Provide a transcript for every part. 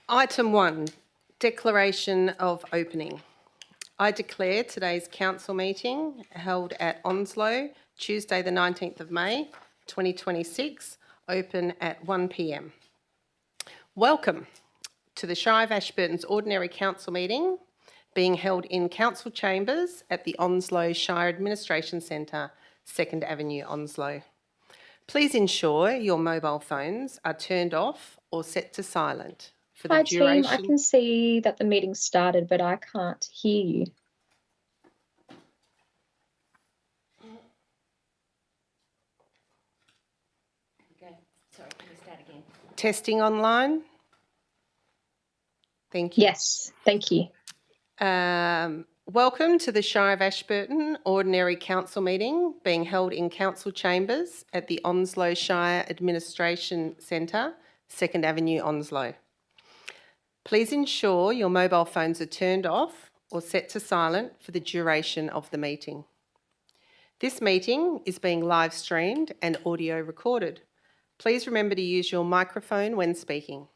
Item 1, Declaration of Opening. I declare today's council meeting held at Onslow, Tuesday the 19th of May 2026, open at 1 p.m. Welcome to the Shire of Ashburton's ordinary council meeting being held in council chambers at the Onslow Shire Administration Centre, 2nd Avenue, Onslow. Please ensure your mobile phones are turned off or set to silent for the Hi duration. team, I can see that the meeting started, but I can't hear you. Okay, sorry, can we start again? Testing online. Thank you. Yes, thank you. Welcome to the Shire of Ashburton ordinary council meeting being held in council chambers at the Onslow Shire Administration Centre, 2nd Avenue, Onslow. Please ensure your mobile phones are turned off or set to silent for the duration of the meeting. This meeting is being live streamed and audio recorded. Please remember to use your microphone when speaking.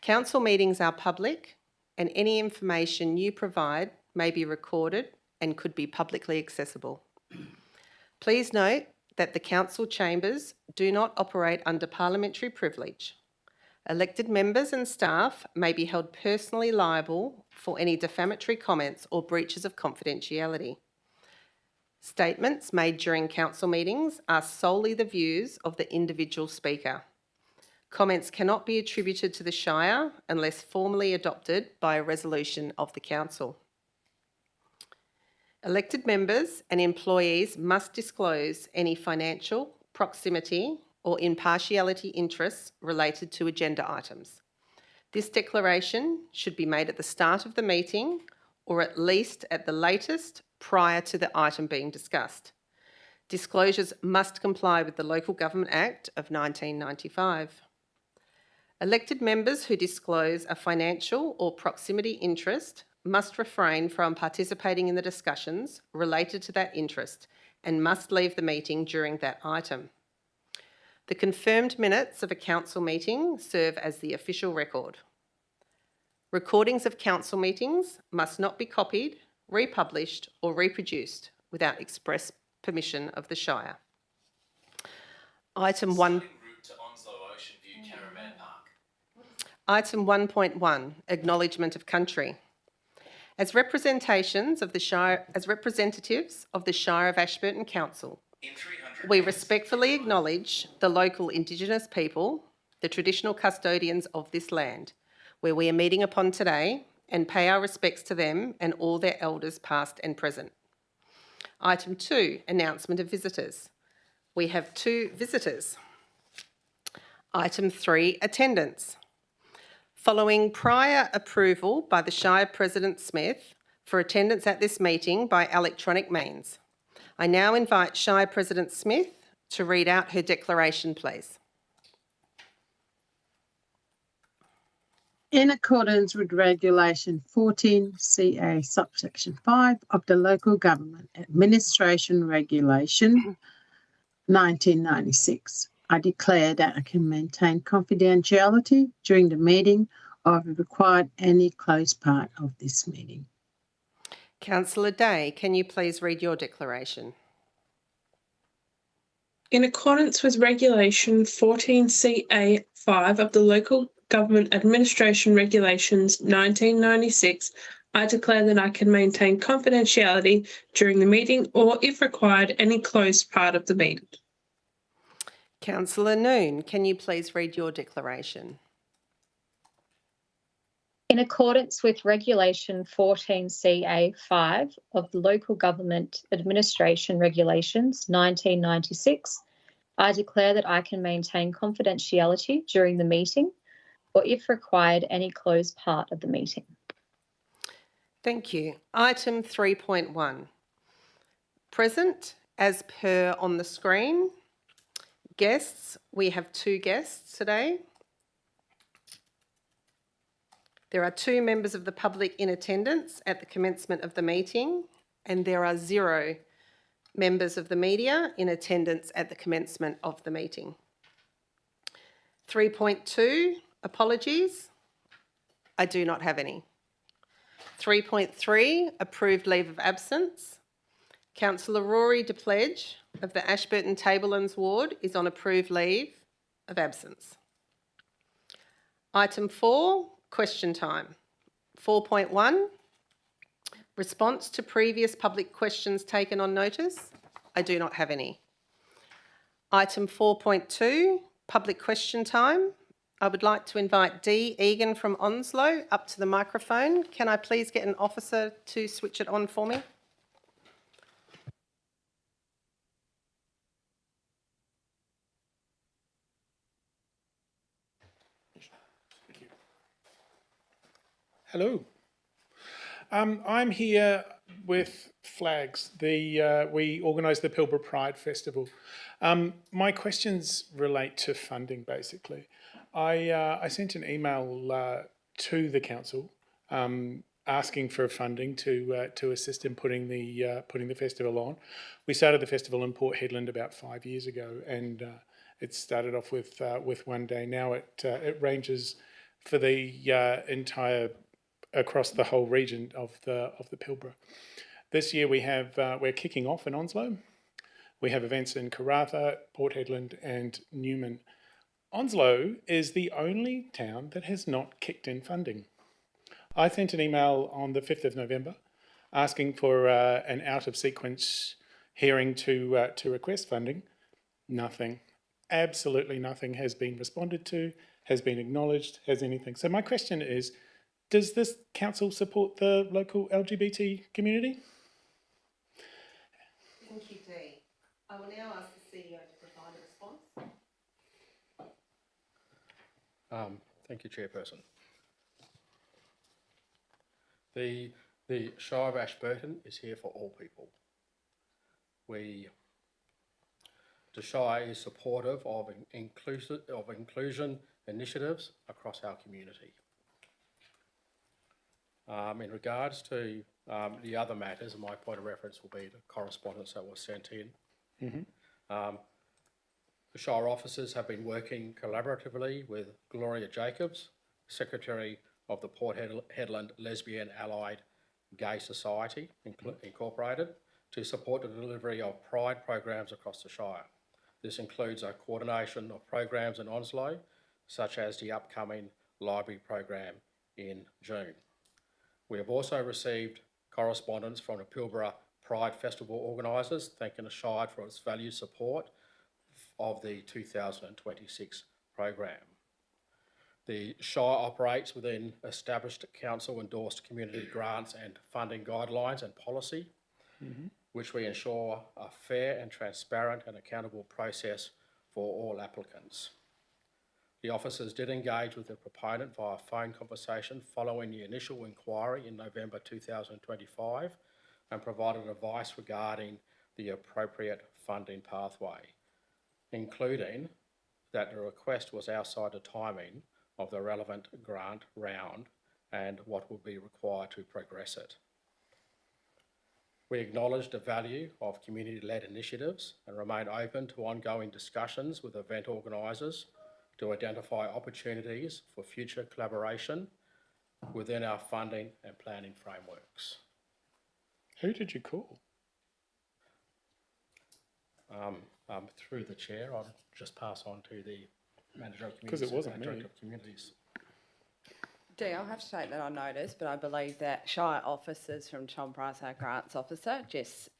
Council meetings are public and any information you provide may be recorded and could be publicly accessible. Please note that the council chambers do not operate under parliamentary privilege. Elected members and staff may be held personally liable for any defamatory comments or breaches of confidentiality. Statements made during council meetings are solely the views of the individual speaker. Comments cannot be attributed to the Shire unless formally adopted by a resolution of the council. Elected members and employees must disclose any financial, proximity or impartiality interests related to agenda items. This declaration should be made at the start of the meeting or at least at the latest prior to the item being discussed. Disclosures must comply with the Local Government Act of 1995. Elected members who disclose a financial or proximity interest must refrain from participating in the discussions related to that interest and must leave the meeting during that item. The confirmed minutes of a council meeting serve as the official record. Recordings of council meetings must not be copied, republished or reproduced without express permission of the Shire. Item 1. Route to Onslow Ocean View Caravan Park. Item 1.1, Acknowledgement of Country. As representatives of the Shire of Ashburton Council, we respectfully acknowledge the local Indigenous people, the traditional custodians of this land, where we are meeting upon today, and pay our respects to them and all their elders past and present. Item 2, Announcement of Visitors. We have 2 visitors. Item 3, Attendance. Following prior approval by the Shire President Smith for attendance at this meeting by electronic means, I now invite Shire President Smith to read out her declaration, please. In accordance with Regulation 14 CA subsection 5 of the Local Government Administration Regulation 1996, I declare that I can maintain confidentiality during the meeting or if required any closed part of this meeting. Councillor Day, can you please read your declaration? In accordance with Regulation 14CA5 of the Local Government Administration Regulations 1996, I declare that I can maintain confidentiality during the meeting or, if required, any closed part of the meeting. Councillor Noon, can you please read your declaration? In accordance with Regulation 14CA5 of the Local Government Administration Regulations 1996, I declare that I can maintain confidentiality during the meeting or, if required, any closed part of the meeting. Thank you. Item 3.1. Present as per on the screen. Guests, we have 2 guests today. There are 2 members of the public in attendance at the commencement of the meeting, and there are 0 members of the media in attendance at the commencement of the meeting. 3.2, apologies. I do not have any. 3.3, approved leave of absence. Councillor Rory DePledge of the Ashburton Tablelands Ward is on approved leave of absence. Item 4, question time. 4.1, response to previous public questions taken on notice. I do not have any. Item 4.2, public question time. I would like to invite Dee Egan from Onslow up to the microphone. Can I please get an officer to switch it on for me? Hello. I'm here with flags. We organised the Pilbara Pride Festival. My questions relate to funding, basically. I sent an email to the council asking for funding to assist in putting the festival on. We started the festival in Port Hedland about 5 years ago, and it started off with one day. Now it ranges for the entire across the whole region of the Pilbara. This year we're kicking off in Onslow. We have events in Karratha, Port Hedland and Newman. Onslow is the only town that has not kicked in funding. I sent an email on the 5th of November asking for an out-of-sequence hearing to request funding. Nothing, absolutely nothing has been responded to, has been acknowledged, has anything. So my question is, does this council support the local LGBT community? Thank you, Dee. I will now ask the CEO to provide a response. Thank you, Chairperson. The Shire of Ashburton is here for all people. The Shire is supportive of inclusion initiatives across our community. In regards to the other matters, my point of reference will be the correspondence that was sent in. The Shire officers have been working collaboratively with Gloria Jacobs, Secretary of the Port Hedland Lesbian Allied Gay Society Incorporated, to support the delivery of Pride programs across the Shire. This includes a coordination of programs in Onslow, such as the upcoming library program in June. We have also received correspondence from the Pilbara Pride Festival organisers thanking the Shire for its valued support of the 2026 program. The Shire operates within established council-endorsed community grants and funding guidelines and policy, which we ensure a fair and transparent and accountable process for all applicants. The officers did engage with the proponent via phone conversation following the initial inquiry in November 2025 and provided advice regarding the appropriate funding pathway, including that the request was outside the timing of the relevant grant round and what would be required to progress it. We acknowledge the value of community-led initiatives and remain open to ongoing discussions with event organisers to identify opportunities for future collaboration within our funding and planning frameworks. Who did you call? Through the chair, I'll just pass on to the Manager of Communities. Because it wasn't me. Director of Communities. Dee, I'll have to take that on notice, but I believe that Shire officers from Tom Price, our grants officer, Jess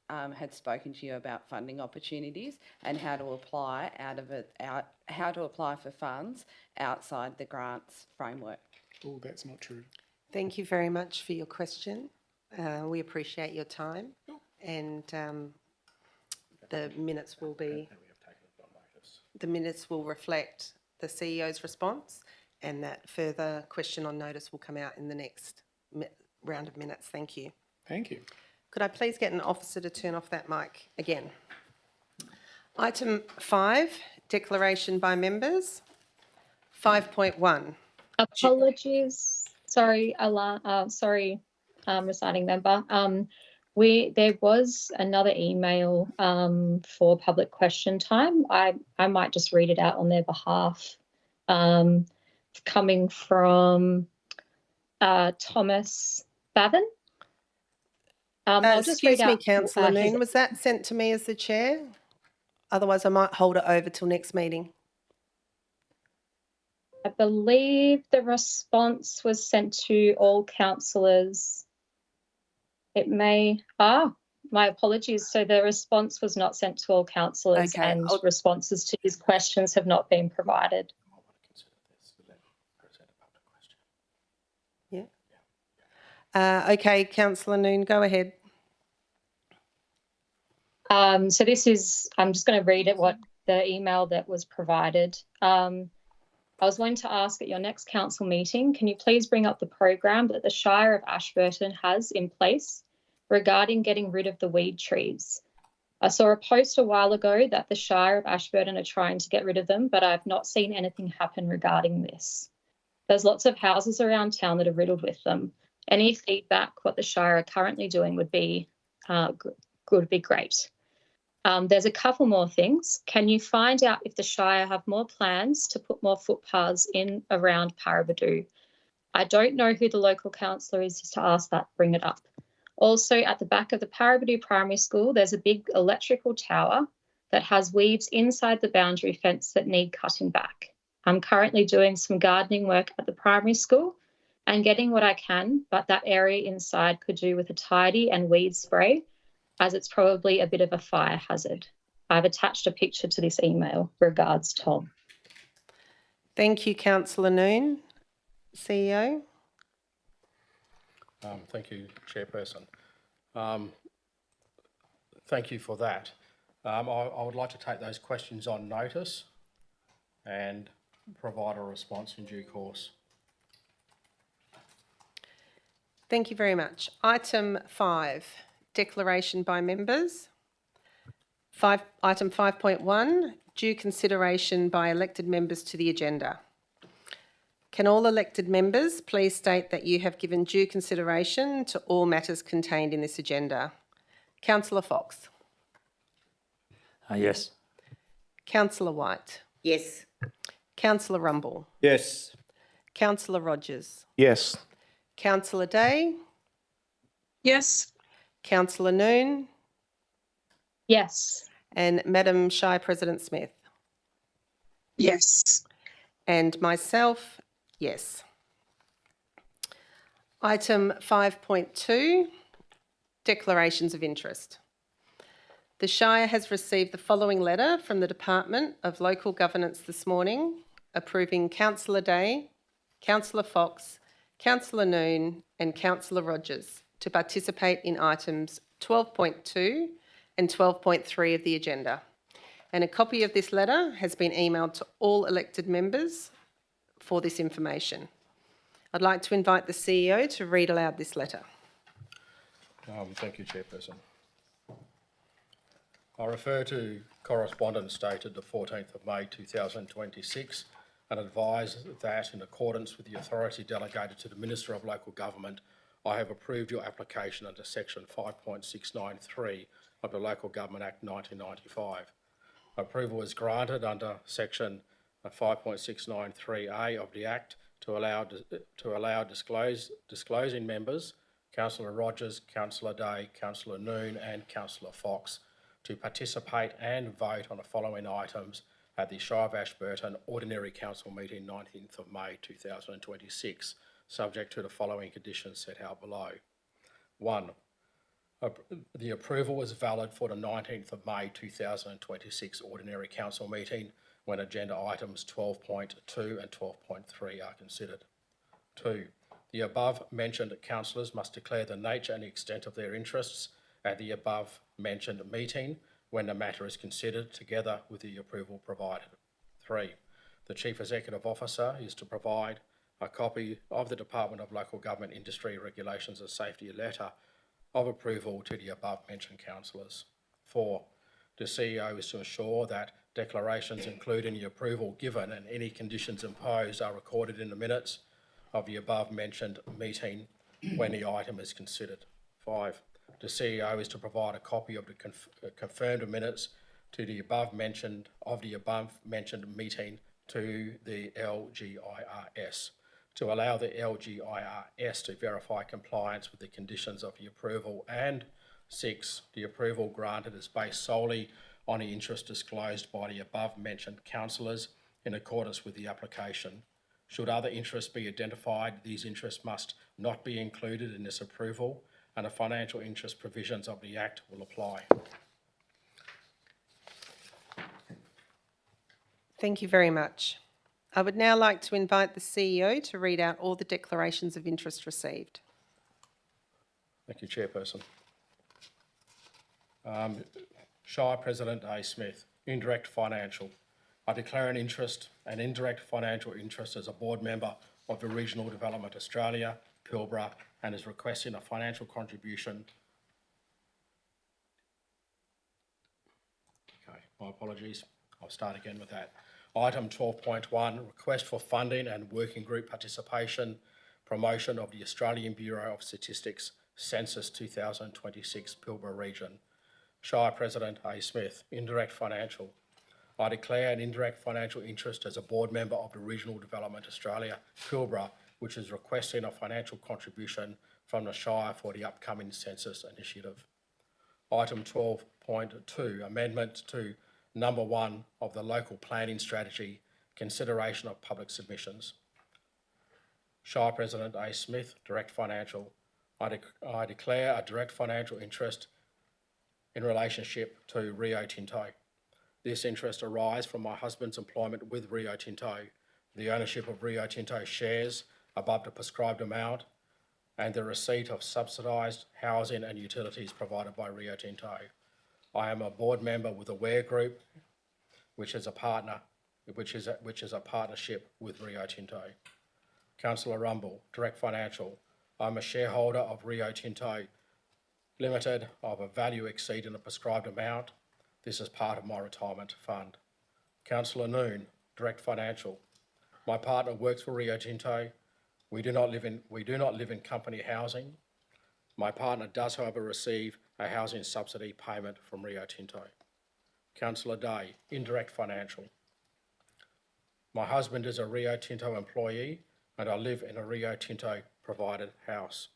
had spoken to you about funding opportunities and how to apply how to apply for funds outside the grants framework. Oh, that's not true. Thank you very much for your question. We appreciate your time, and the minutes will reflect the CEO's response, and that further question on notice will come out in the next round of minutes. Thank you. Thank you. Could I please get an officer to turn off that mic again? Item 5, declaration by members. 5.1. Apologies. Sorry, reciting member. There was another email for public question time. I might just read it out on their behalf. Coming from Thomas Bavin. I'll just read Excuse me, out, Councillor his- Noon, was that sent to me as the chair? Otherwise, I might hold it over till next meeting. I believe the response was sent to all councillors. It may, my apologies. So the response was not sent to all councillors, Okay, and responses to his questions have not been provided. Okay, Councillor Noon, go ahead. So this is, I'm just going to read it, what the email that was provided. I was going to ask at your next council meeting, can you please bring up the program that the Shire of Ashburton has in place regarding getting rid of the weed trees? I saw a post a while ago that the Shire of Ashburton are trying to get rid of them, but I've not seen anything happen regarding this. There's lots of houses around town that are riddled with them. Any feedback what the Shire are currently doing would be great. There's a couple more things. Can you find out if the Shire have more plans to put more footpaths in around Parabadoo? I don't know who the local councillor is to ask that, bring it up. Also, at the back of the Parabadu Primary School, there's a big electrical tower that has weeds inside the boundary fence that need cutting back. I'm currently doing some gardening work at the primary school and getting what I can, but that area inside could do with a tidy and weed spray, as it's probably a bit of a fire hazard. I've attached a picture to this email. Regards, Tom. Thank you, Councillor Noon. CEO? Thank you, Chairperson. Thank you for that. I would like to take those questions on notice and provide a response in due course. Thank you very much. Item 5, declaration by members. Item 5.1, due consideration by elected members to the agenda. Can all elected members please state that you have given due consideration to all matters contained in this agenda? Councillor Fox. Yes. Councillor White. Yes. Councillor Rumble. Yes. Councillor Rogers. Yes. Councillor Day. Yes. Councillor Noon. Yes. And Madam Shire President Smith. Yes. And myself, yes. Item 5.2, declarations of interest. The Shire has received the following letter from the Department of Local Governance this morning, approving Councillor Day, Councillor Fox, Councillor Noon and Councillor Rogers to participate in items 12.2 and 12.3 of the agenda. And a copy of this letter has been emailed to all elected members for this information. I'd like to invite the CEO to read aloud this letter. Thank you, Chairperson. I refer to correspondence dated the 14th of May 2026 and advise that in accordance with the authority delegated to the Minister of Local Government, I have approved your application under section 5.693 of the Local Government Act 1995. Approval was granted under section 5.693A of the Act to allow disclosing members, Councillor Rogers, Councillor Day, Councillor Noon and Councillor Fox to participate and vote on the following items at the Shire of Ashburton Ordinary Council meeting 19th of May 2026, subject to the following conditions set out below. 1. The approval was valid for the 19th of May 2026 Ordinary Council meeting when agenda items 12.2 and 12.3 are considered. 2. The above mentioned councillors must declare the nature and extent of their interests at the above mentioned meeting when the matter is considered together with the approval provided. 3. The Chief Executive Officer is to provide a copy of the Department of Local Government Industry Regulations and Safety letter of approval to the above mentioned councillors. 4. The CEO is to ensure that declarations including the approval given and any conditions imposed are recorded in the minutes of the above mentioned meeting when the item is considered. 5. The CEO is to provide a copy of the confirmed minutes to the above mentioned meeting to the LGIRS to allow the LGIRS to verify compliance with the conditions of the approval. And 6. The approval granted is based solely on the interest disclosed by the above mentioned councillors in accordance with the application. Should other interests be identified, these interests must not be included in this approval and the financial interest provisions of the Act will apply. Thank you very much. I would now like to invite the CEO to read out all the declarations of interest received. Thank you, Chairperson. Shire President A. Smith, indirect financial. I declare an indirect financial interest as a board member of the Regional Development Australia, Pilbara, and is requesting a financial contribution. Okay, my apologies. I'll start again with that. Item 12.1, request for funding and working group participation, promotion of the Australian Bureau of Statistics Census 2026 Pilbara region. Shire President A. Smith, indirect financial. I declare an indirect financial interest as a board member of the Regional Development Australia, Pilbara, which is requesting a financial contribution from the Shire for the upcoming census initiative. Item 12.2, amendment to number 1 of the local planning strategy, consideration of public submissions. Shire President A. Smith, direct financial. I declare a direct financial interest in relationship to Rio Tinto. This interest arises from my husband's employment with Rio Tinto, the ownership of Rio Tinto shares above the prescribed amount, and the receipt of subsidised housing and utilities provided by Rio Tinto. I am a board member with Aware Group, which is a partnership with Rio Tinto. Councillor Rumble, direct financial. I'm a shareholder of Rio Tinto Limited of a value exceeding the prescribed amount. This is part of my retirement fund. Councillor Noon, direct financial. My partner works for Rio Tinto. We do not live in company housing. My partner does, however, receive a housing subsidy payment from Rio Tinto. Councillor Day, indirect financial. My husband is a Rio Tinto employee and I live in a Rio Tinto provided house.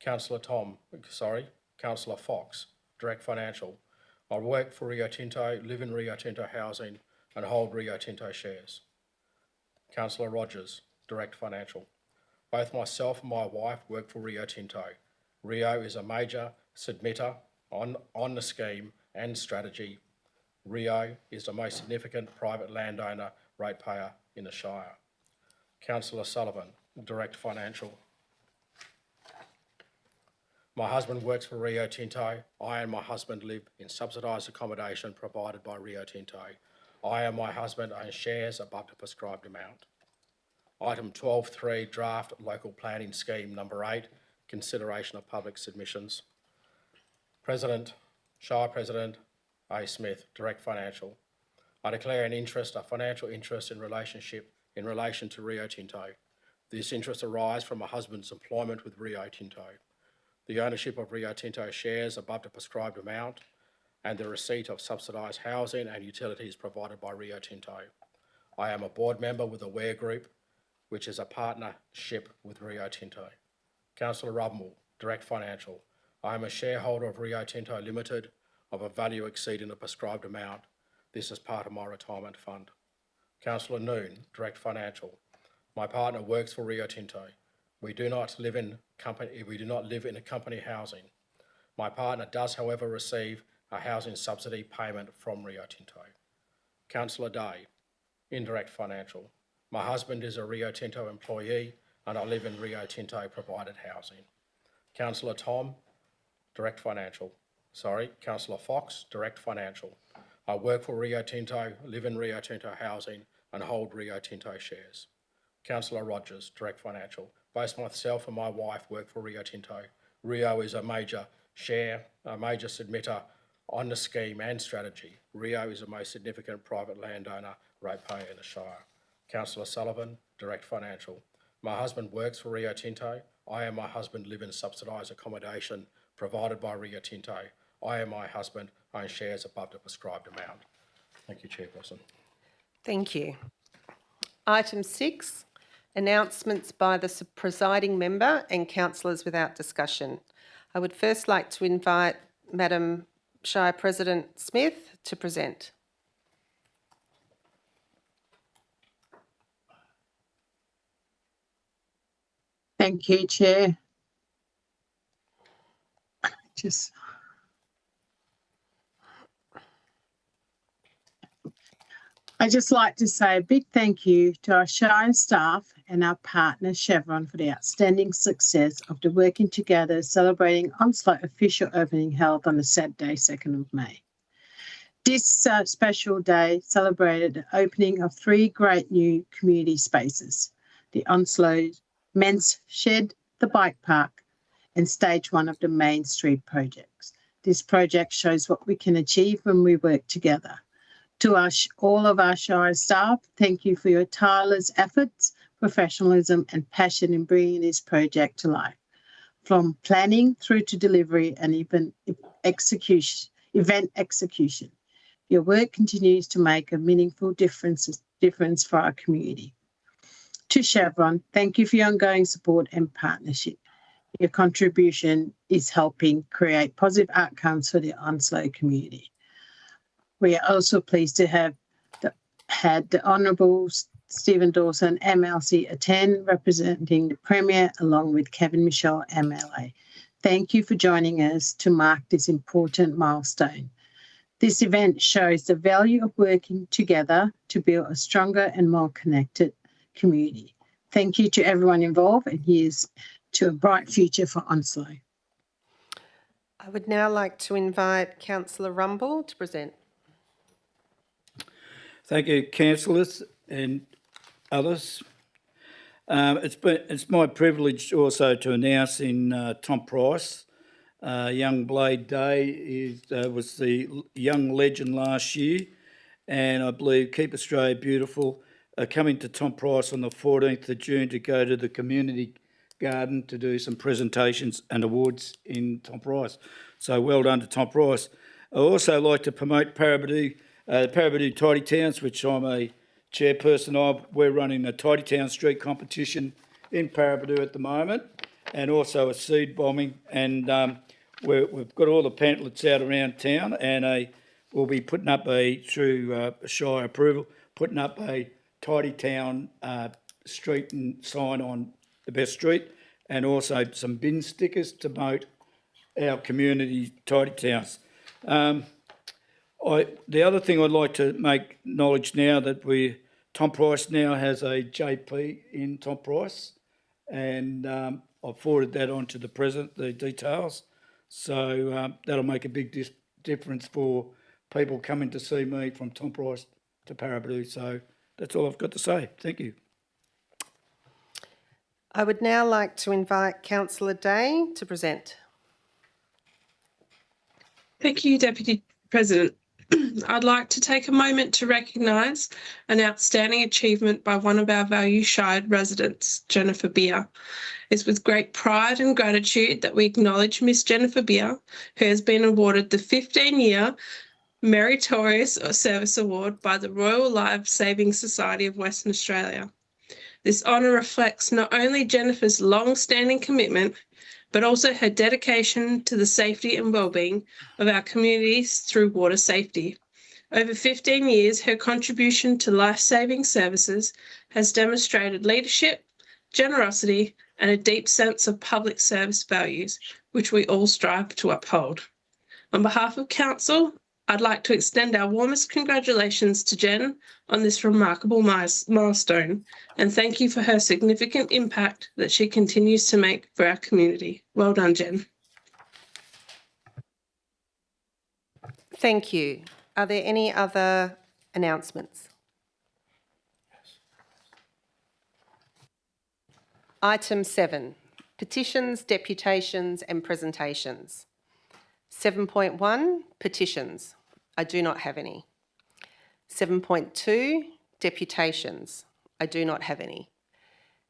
Councillor Fox, direct financial. I work for Rio Tinto, live in Rio Tinto housing and hold Rio Tinto shares. Councillor Rogers, direct financial. Both myself and my wife work for Rio Tinto. Rio is a major submitter on the scheme and strategy. Rio is the most significant private landowner ratepayer in the Shire. Councillor Sullivan, direct financial. My husband works for Rio Tinto. I and my husband live in subsidised accommodation provided by Rio Tinto. I and my husband own shares above the prescribed amount. Item 12.3, draft local planning scheme number 8, consideration of public submissions. Shire President A. Smith, direct financial. I declare a financial interest in relation to Rio Tinto. This interest arises from my husband's employment with Rio Tinto, the ownership of Rio Tinto shares above the prescribed amount, and the receipt of subsidised housing and utilities provided by Rio Tinto. I am a board member with Aware Group, which is a partnership with Rio Tinto. Councillor Rumble, direct financial. I am a shareholder of Rio Tinto Limited of a value exceeding the prescribed amount. This is part of my retirement fund. Councillor Noon, direct financial. My partner works for Rio Tinto. We do not live in a company housing. My partner does, however, receive a housing subsidy payment from Rio Tinto. Councillor Day, indirect financial. My husband is a Rio Tinto employee and I live in Rio Tinto provided housing. Councillor Fox, direct financial. I work for Rio Tinto, live in Rio Tinto housing and hold Rio Tinto shares. Councillor Rogers, direct financial. Both myself and my wife work for Rio Tinto. Rio is a major submitter on the scheme and strategy. Rio is the most significant private landowner ratepayer in the Shire. Councillor Sullivan, direct financial. My husband works for Rio Tinto. I and my husband live in subsidised accommodation provided by Rio Tinto. I and my husband own shares above the prescribed amount. Thank you, Chairperson. Thank you. Item 6, announcements by the presiding member and councillors without discussion. I would first like to invite Madam Shire President Smith to present. Thank you, Chair. I'd just like to say a big thank you to our Shire staff and our partner Chevron for the outstanding success of the working together celebrating Onslow official opening held on the Saturday, 2nd of May. This special day celebrated the opening of 3 great new community spaces, the Onslow Men's Shed, the Bike Park and Stage 1 of the Main Street projects. This project shows what we can achieve when we work together. To all of our Shire staff, thank you for your tireless efforts, professionalism and passion in bringing this project to life. From planning through to delivery and even event execution. Your work continues to make a meaningful difference for our community. To Chevron, thank you for your ongoing support and partnership. Your contribution is helping create positive outcomes for the Onslow community. We are also pleased to have had the Honourable Stephen Dawson, MLC, attend, representing the Premier, along with Kevin Michelle, MLA. Thank you for joining us to mark this important milestone. This event shows the value of working together to build a stronger and more connected community. Thank you to everyone involved, and here's to a bright future for Onslow. I would now like to invite Councillor Rumble to present. Thank you, councillors and others. It's my privilege also to announce in Tom Price, Young Blade Day was the young legend last year, and I believe Keep Australia Beautiful are coming to Tom Price on the 14th of June to go to the community garden to do some presentations and awards in Tom Price. So well done to Tom Price. I also like to promote Parabadoo Tidy Towns, which I'm a chairperson of. We're running a Tidy Town Street competition in Parabadoo at the moment, and also a seed bombing. And we've got all the pamphlets out around town, and we'll be putting up through Shire approval, putting up a Tidy Town street and sign on the best street, and also some bin stickers to promote our community tidy towns. The other thing I'd like to make knowledge now that Tom Price now has a JP in Tom Price, and I've forwarded that on to the President, the details. So that'll make a big difference for people coming to see me from Tom Price to Parabadoo. So that's all I've got to say. Thank you. I would now like to invite Councillor Day to present. Thank you, Deputy President. I'd like to take a moment to recognise an outstanding achievement by one of our valued Shire residents, Jennifer Beer. It's with great pride and gratitude that we acknowledge Miss Jennifer Beer, who has been awarded the 15-year Meritorious Service Award by the Royal Life Saving Society of Western Australia. This honour reflects not only Jennifer's long-standing commitment, but also her dedication to the safety and well-being of our communities through water safety. Over 15 years, her contribution to life-saving services has demonstrated leadership, generosity, and a deep sense of public service values, which we all strive to uphold. On behalf of Council, I'd like to extend our warmest congratulations to Jen on this remarkable milestone, and thank you for her significant impact that she continues to make for our community. Well done, Jen. Thank you. Are there any other announcements? Item 7, petitions, deputations and presentations. 7.1, petitions. I do not have any. 7.2, deputations. I do not have any.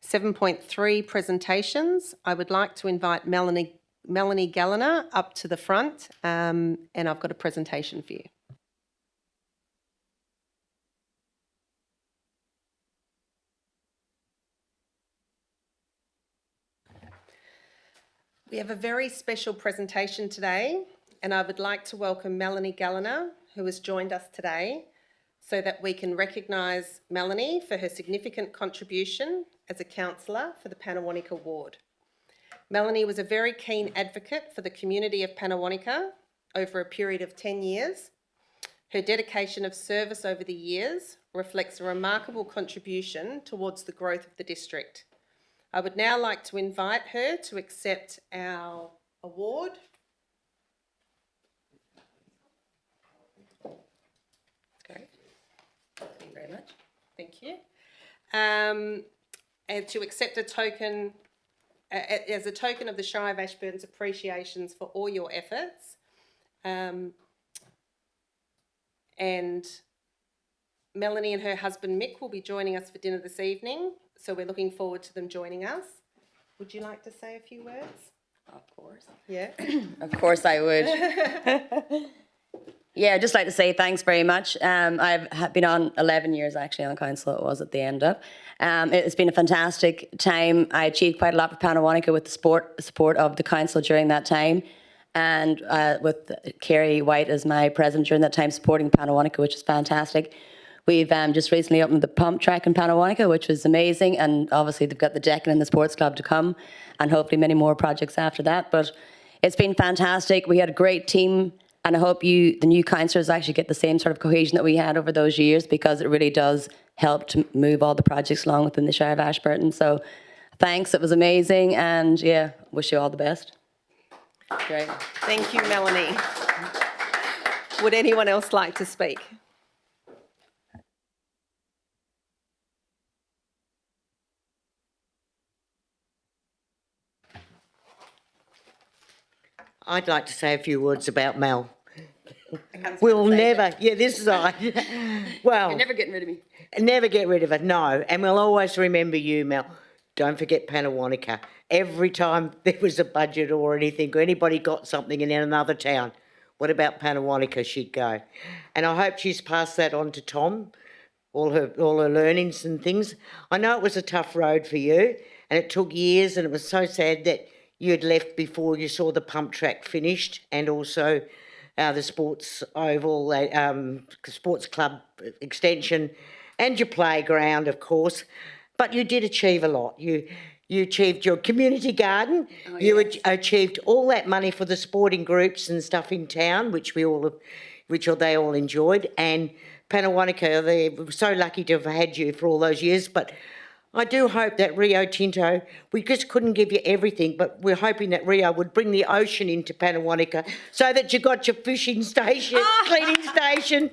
7.3, presentations. I would like to invite Melanie Galliner up to the front, and I've got a presentation for you. We have a very special presentation today, and I would like to welcome Melanie Galliner, who has joined us today, so that we can recognise Melanie for her significant contribution as a councillor for the Pannawonica ward. Melanie was a very keen advocate for the community of Pannawonica over a period of 10 years. Her dedication of service over the years reflects a remarkable contribution towards the growth of the district. I would now like to invite her to accept our award. Great. Thank you very much. Thank you. And to accept a token, as a token of the Shire of Ashburton's appreciations for all your efforts. And Melanie and her husband Mick will be joining us for dinner this evening, so we're looking forward to them joining us. Would you like to say a few words? Of course. Yeah. Of course I would. Yeah, I'd just like to say thanks very much. I've been on 11 years actually on council, it was at the end of. It's been a fantastic time. I achieved quite a lot for Panawanica with the support of the council during that time, and with Kerry White as my president during that time supporting Panawanica, which is fantastic. We've just recently opened the pump track in Panawanica, which was amazing, and obviously they've got the decking and the sports club to come, and hopefully many more projects after that. But it's been fantastic. We had a great team. And I hope the new councillors, actually get the same sort of cohesion that we had over those years, because it really does help to move all the projects along within the Shire of Ashburton. So thanks, it was amazing, and yeah, wish you all the best. Great. Thank you, Melanie. Would anyone else like to speak? I'd like to say a few words about Mel. We'll never, this is I. Well, You're never getting rid of me. never get rid of it, no. And we'll always remember you, Mel. Don't forget Panawanica. Every time there was a budget or anything, or anybody got something in another town, what about Panawanica, she'd go. And I hope she's passed that on to Tom, all her learnings and things. I know it was a tough road for you, and it took years, and it was so sad that you'd left before you saw the pump track finished, and also the sports oval, sports club extension, and your playground, of course. But you did achieve a lot. You achieved your community garden. Oh, you achieved all that money for the sporting groups and stuff in town, which they all enjoyed. And Panawanica, they were so lucky to have had you for all those years. But I do hope that Rio Tinto, we just couldn't give you everything, but we're hoping that Rio would bring the ocean into Panawanica so that you got your fishing station, cleaning station,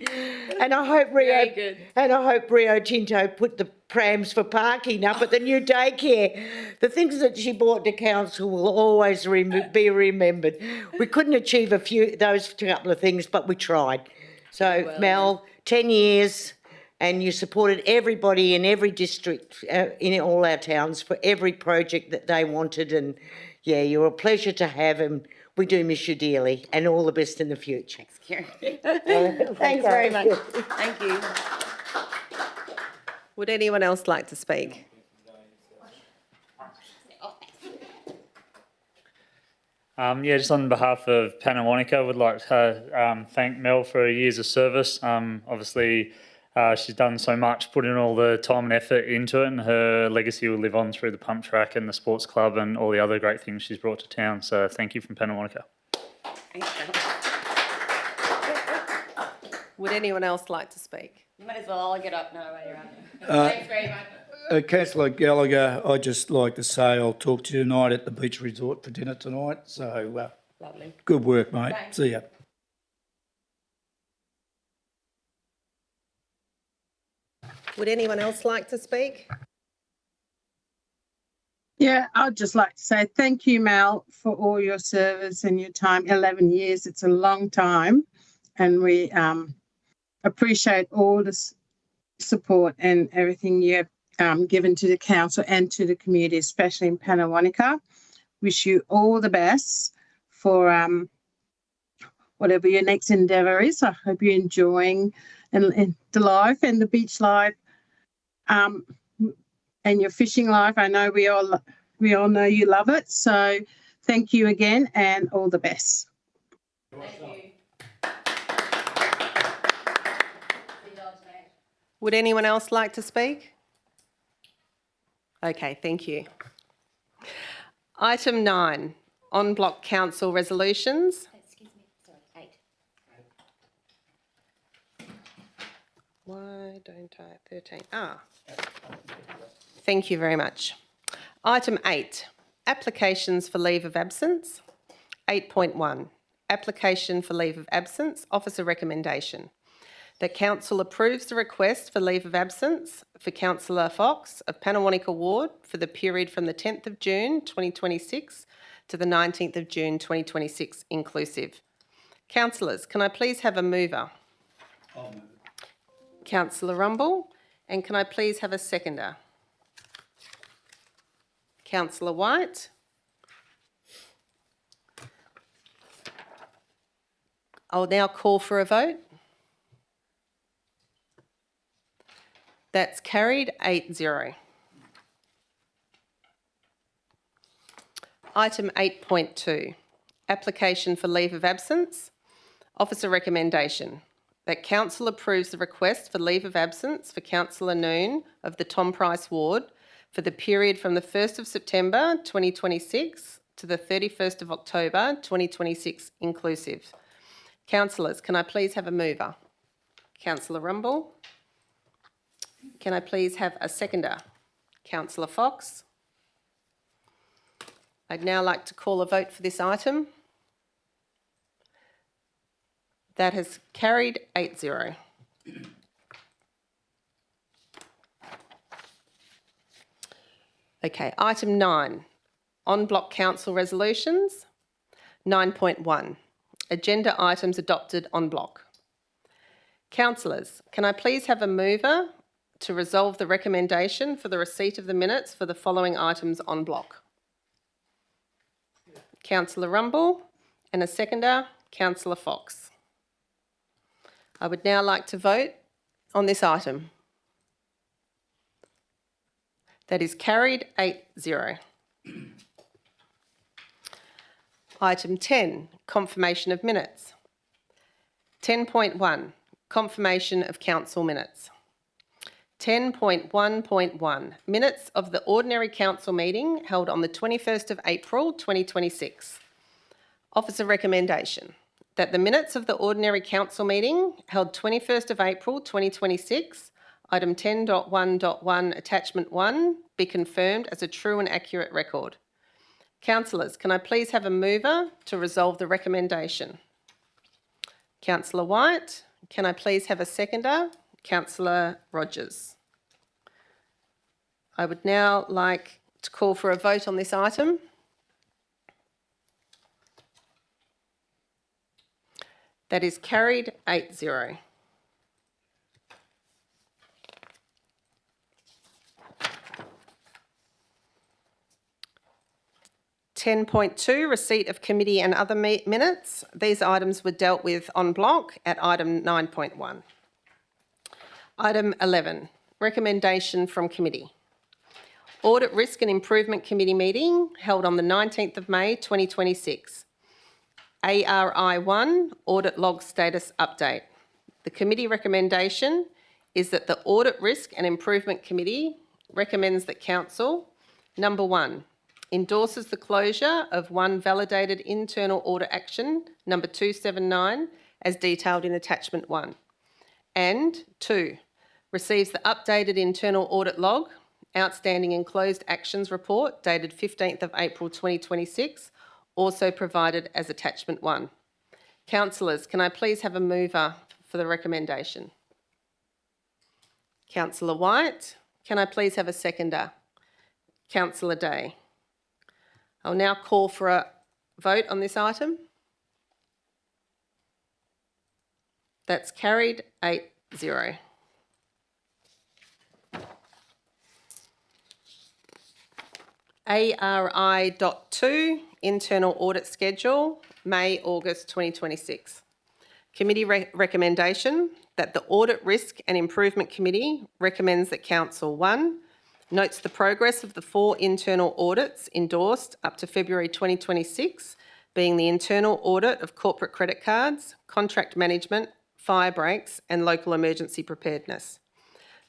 and I hope Rio Tinto put the prams for parking up at the new daycare. The things that she brought to council will always be remembered. We couldn't achieve those couple of things, but we tried. So Mel, 10 years. And you supported everybody in every district, in all our towns, for every project that they wanted. And yeah, you're a pleasure to have, and we do miss you dearly. And all the best in the future. Thanks, Karen. Thanks very much. Thank you. Would anyone else like to speak? Just on behalf of Panawanica, I would like to thank Mel for her years of service. Obviously, she's done so much, put in all the time and effort into it, and her legacy will live on through the pump track and the sports club and all the other great things she's brought to town. So thank you from Panawanica. Would anyone else like to speak? You might as well all get up now while you're on there. Thanks very much. Councillor Gallagher, I'd just like to say I'll talk to you tonight at the beach resort for dinner tonight. So Lovely. Good work, mate. Thanks. See ya. Would anyone else like to speak? Yeah, I'd just like to say thank you, Mel, for all your service and your time. 11 years, it's a long time. And we appreciate all the support and everything you have given to the council and to the community, especially in Panawanica. Wish you all the best for whatever your next endeavour is. I hope you're enjoying the life and the beach life and your fishing life. I know we all know you love it. So thank you again and all the best. Thank you. Would anyone else like to speak? Okay, thank you. Item 9, en bloc council resolutions. Excuse me, sorry, 8. Why don't I? 13. Thank you very much. Item 8, applications for leave of absence. 8.1, application for leave of absence, officer recommendation. The council approves the request for leave of absence for Councillor Fox of Panawanica Ward for the period from the 10th of June 2026 to the 19th of June 2026 inclusive. Councillors, can I please have a mover? I'll move. Councillor Rumble, and can I please have a seconder? Councillor White. I'll now call for a vote. That's carried 8-0. Item 8.2, application for leave of absence. Officer recommendation that council approves the request for leave of absence for Councillor Noon of the Tom Price ward for the period from the 1st of September 2026 to the 31st of October 2026 inclusive. Councillors, can I please have a mover? Councillor Rumble. Can I please have a seconder? Councillor Fox. I'd now like to call a vote for this item. That has carried 8-0. Okay, item 9, on block council resolutions. 9.1, agenda items adopted on block. Councillors, can I please have a mover to resolve the recommendation for the receipt of the minutes for the following items on block? Councillor Rumble, and a seconder, Councillor Fox. I would now like to vote on this item. That is carried 8-0. Item 10, confirmation of minutes. 10.1, confirmation of council minutes. 10.1.1, minutes of the ordinary council meeting held on the 21st of April 2026. Officer recommendation that the minutes of the ordinary council meeting held 21st of April 2026, item 10.1.1 attachment 1, be confirmed as a true and accurate record. Councillors, can I please have a mover to resolve the recommendation? Councillor White, can I please have a seconder? Councillor Rogers. I would now like to call for a vote on this item. That is carried 8-0. (10.2) Receipt of committee and other minutes. These items were dealt with en bloc at item 9.1. Item 11, recommendation from committee. Audit Risk and Improvement Committee meeting held on the 19th of May 2026. ARI 1, Audit Log Status Update. The committee recommendation is that the Audit Risk and Improvement Committee recommends that Council, number 1, endorses the closure of 1 validated internal audit action, number 279, as detailed in attachment 1. And 2, receives the updated internal audit log, outstanding and closed actions report dated 15th of April 2026, also provided as attachment 1. Councillors, can I please have a mover for the recommendation? Councillor White, can I please have a seconder? Councillor Day. I'll now call for a vote on this item. That's carried 8-0. ARI.2, Internal Audit Schedule, May-August 2026. Committee recommendation that the Audit Risk and Improvement Committee recommends that Council 1, notes the progress of the 4 internal audits endorsed up to February 2026, being the internal audit of corporate credit cards, contract management, fire breaks and local emergency preparedness.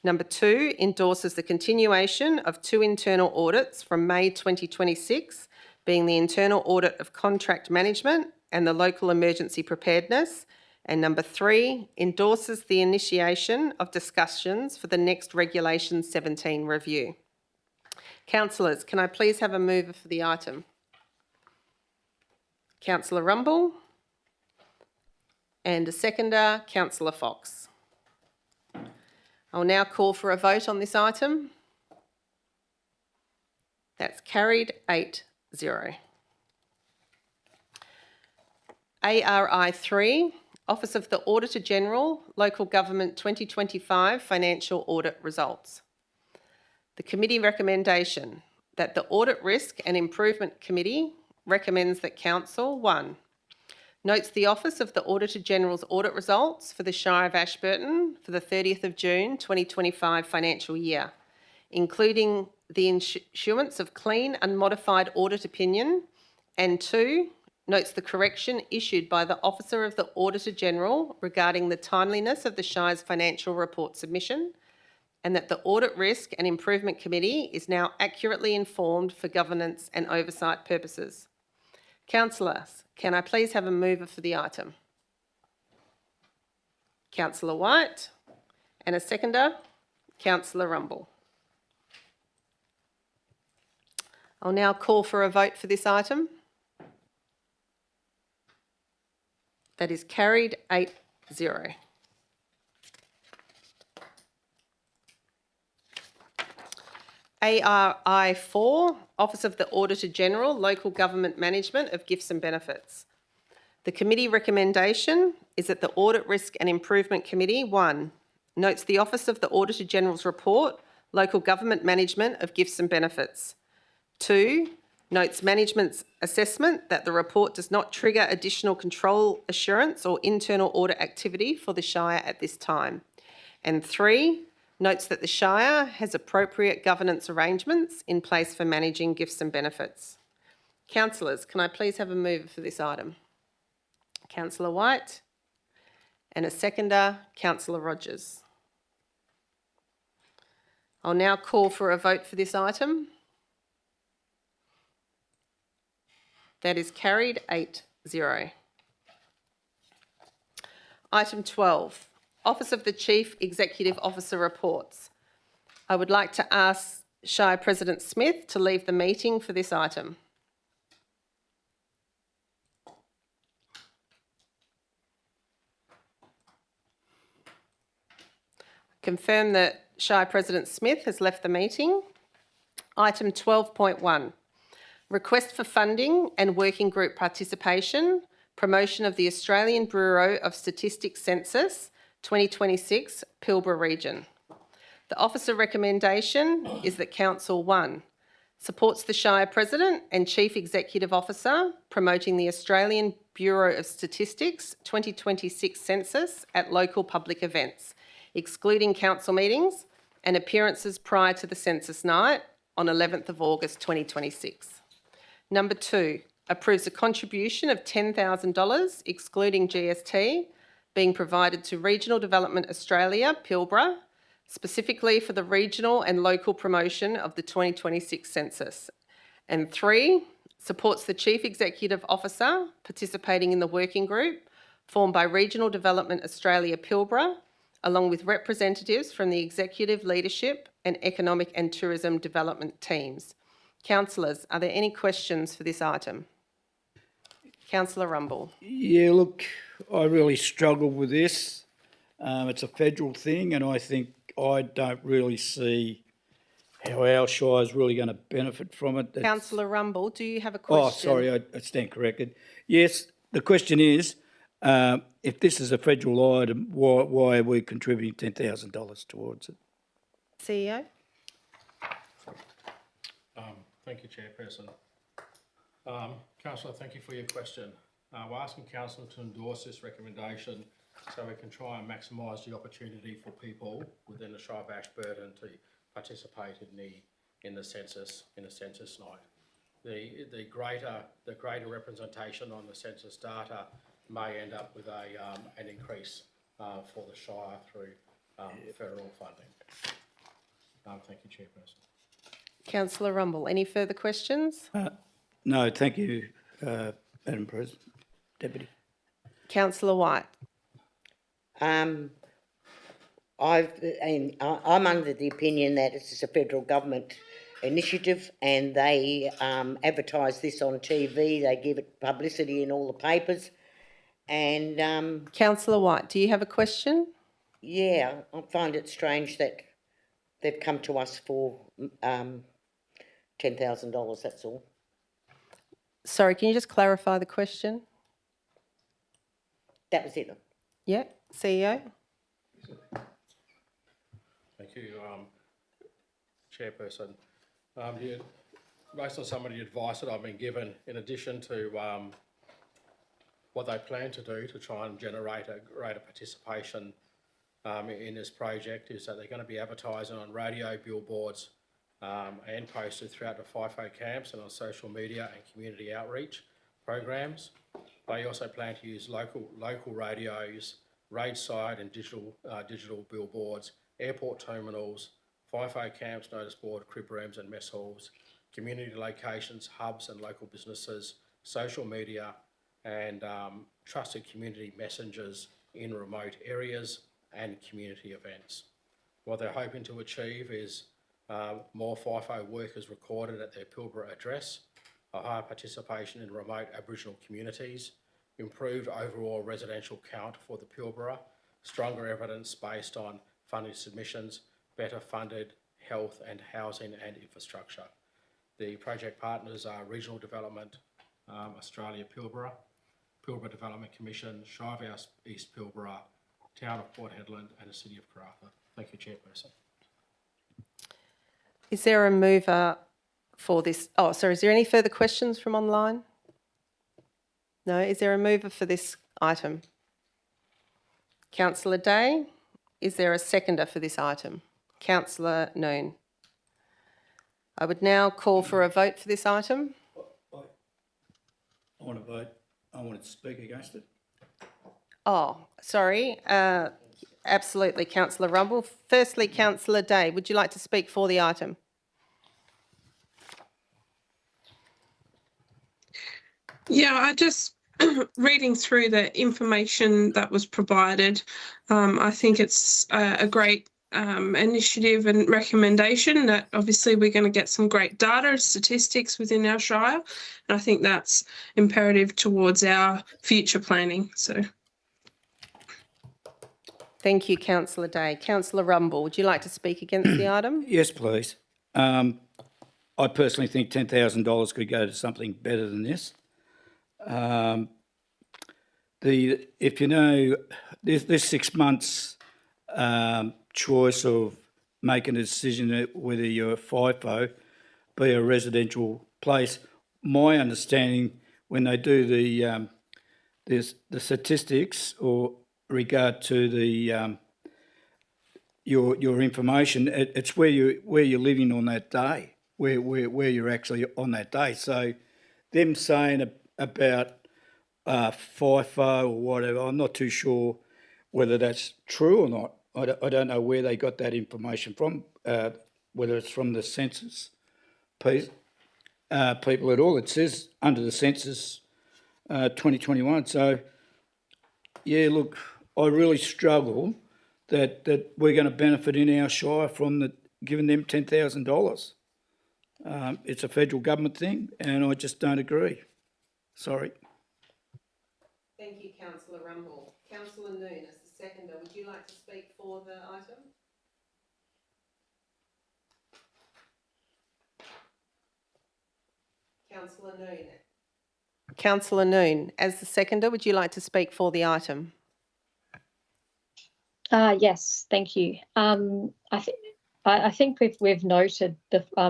Number 2, endorses the continuation of 2 internal audits from May 2026, being the internal audit of contract management and the local emergency preparedness. And number 3, endorses the initiation of discussions for the next Regulation 17 review. Councillors, can I please have a mover for the item? Councillor Rumble. And a seconder, Councillor Fox. I'll now call for a vote on this item. That's carried 8-0. ARI 3, Office of the Auditor General, Local Government 2025 Financial Audit Results. The committee recommendation that the Audit Risk and Improvement Committee recommends that Council 1, notes the Office of the Auditor-General's audit results for the Shire of Ashburton for the 30th of June 2025 financial year, including the issuance of clean, unmodified audit opinion, and 2, notes the correction issued by the Officer of the Auditor-General regarding the timeliness of the Shire's financial report submission, and that the Audit Risk and Improvement Committee is now accurately informed for governance and oversight purposes. Councillors, can I please have a mover for the item? Councillor White, and a seconder, Councillor Rumble. I'll now call for a vote for this item. That is carried 8-0. ARI 4, Office of the Auditor-General, Local Government Management of Gifts and Benefits. The committee recommendation is that the Audit Risk and Improvement Committee, 1, notes the Office of the Auditor-General's report, Local Government Management of Gifts and Benefits. 2, notes management's assessment that the report does not trigger additional control assurance or internal audit activity for the Shire at this time. And 3, notes that the Shire has appropriate governance arrangements in place for managing gifts and benefits. Councillors, can I please have a mover for this item? Councillor White, and a seconder, Councillor Rogers. I'll now call for a vote for this item. That is carried 8-0. Item 12. Office of the Chief Executive Officer reports. I would like to ask Shire President Smith to leave the meeting for this item. Confirm that Shire President Smith has left the meeting. Item 12.1. Request for funding and working group participation, promotion of the Australian Bureau of Statistics Census 2026, Pilbara Region. The officer recommendation is that Council 1 supports the Shire President and Chief Executive Officer promoting the Australian Bureau of Statistics 2026 Census at local public events, excluding council meetings and appearances prior to the census night on 11th of August 2026. Number 2, approves a contribution of $10,000, excluding GST, being provided to Regional Development Australia, Pilbara, specifically for the regional and local promotion of the 2026 census. And 3, supports the Chief Executive Officer participating in the working group formed by Regional Development Australia, Pilbara, along with representatives from the executive leadership and economic and tourism development teams. Councillors, are there any questions for this item? Councillor Rumble. Yeah, look, I really struggle with this. It's a federal thing, and I don't really see how our Shire is really going to benefit from it. Councillor Rumble, do you have a question? Oh, sorry, I stand corrected. Yes, the question is, if this is a federal item, why are we contributing $10,000 towards it? CEO? Thank you, Chairperson. Councillor, thank you for your question. We're asking Council to endorse this recommendation so we can try and maximise the opportunity for people within the Shire of Ashburton to participate in the census night. The greater representation on the census data may end up with an increase for the Shire through federal funding. Thank you, Chairperson. Councillor Rumble, any further questions? No, thank you, Madam President, Deputy. Councillor White. I'm under the opinion that this is a federal government initiative, and they advertise this on TV. They give it publicity in all the papers. And Councillor White, do you have a question? Yeah, I find it strange that they've come to us for $10,000. That's all. Sorry, can you just clarify the question? That was it. Yeah, CEO. Thank you, Chairperson. Based on some of the advice that I've been given, in addition to what they plan to do to try and generate a greater participation in this project is that they're going to be advertising on radio, billboards and posted throughout the FIFO camps and on social media and community outreach programs. They also plan to use local radios, roadside and digital billboards, airport terminals, FIFO camps, notice board, crib rooms and mess halls, community locations, hubs and local businesses, social media and trusted community messengers in remote areas and community events. What they're hoping to achieve is more FIFO workers recorded at their Pilbara address, a higher participation in remote Aboriginal communities, improved overall residential count for the Pilbara, stronger evidence based on funding submissions, better funded health and housing and infrastructure. The project partners are Regional Development Australia Pilbara, Pilbara Development Commission, Shire of East Pilbara, Town of Port Hedland and the City of Karratha. Thank you, Chairperson. Is there a mover for this? Oh, sorry, is there any further questions from online? No, is there a mover for this item? Councillor Day, is there a seconder for this item? Councillor Noon. I would now call for a vote for this item. I want to vote. I want to speak against it. Oh, sorry. Absolutely, Councillor Rumble. Firstly, Councillor Day, would you like to speak for the item? Yeah, I just reading through the information that was provided. I think it's a great initiative and recommendation that obviously we're going to get some great data and statistics within our Shire. And I think that's imperative towards our future planning. So. Thank you, Councillor Day. Councillor Rumble, would you like to speak against the item? Yes, please. I personally think $10,000 could go to something better than this. If you know, there's 6 months choice of making a decision whether you're a FIFO, be a residential place. My understanding, when they do the statistics or regard to the your information, it's where you're living on that day, where you're actually on that day. So them saying about FIFO or whatever, I'm not too sure whether that's true or not. I don't know where they got that information from, whether it's from the census people at all. It says under the census 2021. So, yeah, look, I really struggle that we're going to benefit in our Shire from giving them $10,000. It's a federal government thing, and I just don't agree. Sorry. Thank you, Councillor Rumble. Councillor Noon, as the seconder, would you like to speak for the item? Councillor Noon. Councillor Noon, as the seconder, would you like to speak for the item? Yes, thank you. I think we've noted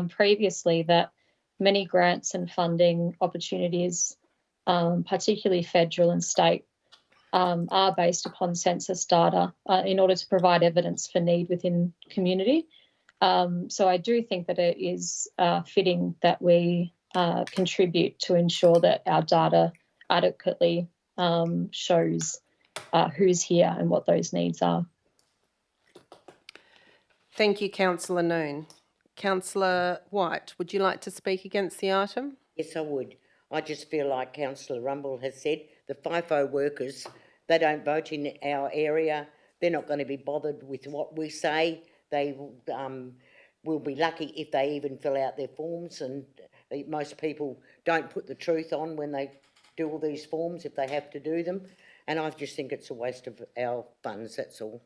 previously that many grants and funding opportunities, particularly federal and state, are based upon census data in order to provide evidence for need within community. So I do think that it is fitting that we contribute to ensure that our data adequately shows who's here and what those needs are. Thank you, Councillor Noon. Councillor White, would you like to speak against the item? Yes, I would. I just feel like Councillor Rumble has said, the FIFO workers, they don't vote in our area. They're not going to be bothered with what we say. They will be lucky if they even fill out their forms, and most people don't put the truth on when they do all these forms if they have to do them. And I just think it's a waste of our funds, that's all.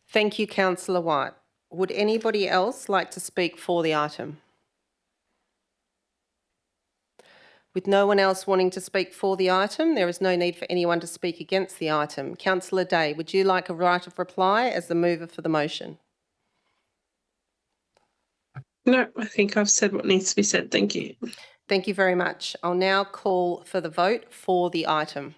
Thank you, Councillor White. Would anybody else like to speak for the item? With no one else wanting to speak for the item, there is no need for anyone to speak against the item. Councillor Day, would you like a right of reply as the mover for the motion? No, I think I've said what needs to be said. Thank you. Thank you very much. I'll now call for the vote for the item.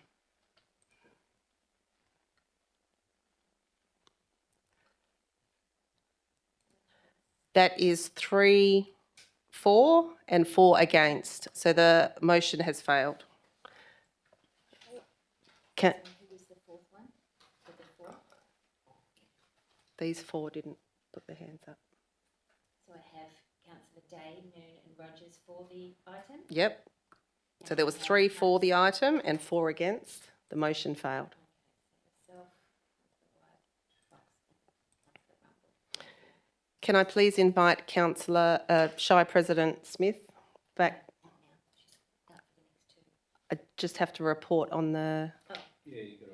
That is 3 for and 4 against. So the motion has failed. These 4 didn't put their hands up. So I have Councillor Day, Noon and Rogers for the item. Yep. So there was 3 for the item and 4 against. The motion failed. Can I please invite Councillor Shire President Smith back? I just have to report on the... Yeah, you got it.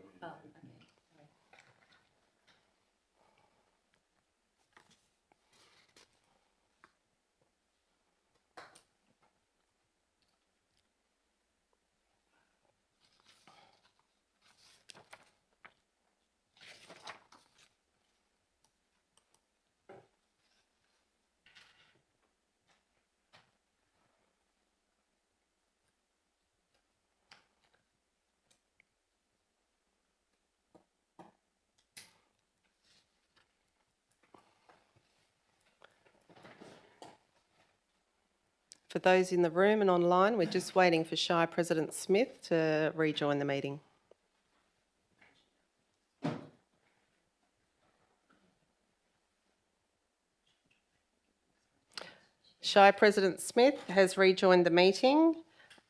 For those in the room and online, we're just waiting for Shire President Smith to rejoin the meeting. Shire President Smith has rejoined the meeting.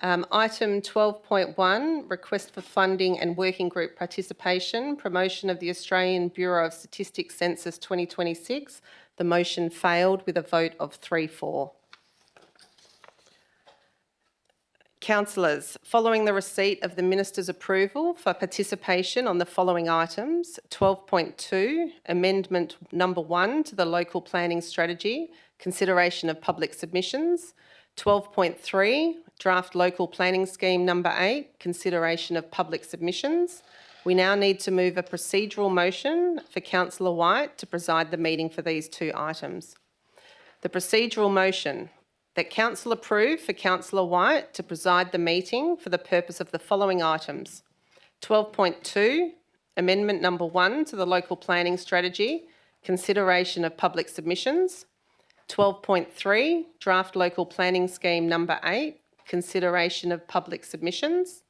Item 12.1, request for funding and working group participation, promotion of the Australian Bureau of Statistics Census 2026. The motion failed with a vote of 3-4. Councillors, following the receipt of the Minister's approval for participation on the following items, 12.2, Amendment number 1 to the Local Planning Strategy, consideration of public submissions, 12.3, Draft Local Planning Scheme number 8, consideration of public submissions. We now need to move a procedural motion for Councillor White to preside the meeting for these 2 items. The procedural motion: that Council approve for Councillor White to preside the meeting for the purpose of the following items. 12.2, Amendment number 1 to the Local Planning Strategy, consideration of public submissions. 12.3, Draft Local Planning Scheme number 8, consideration of public submissions.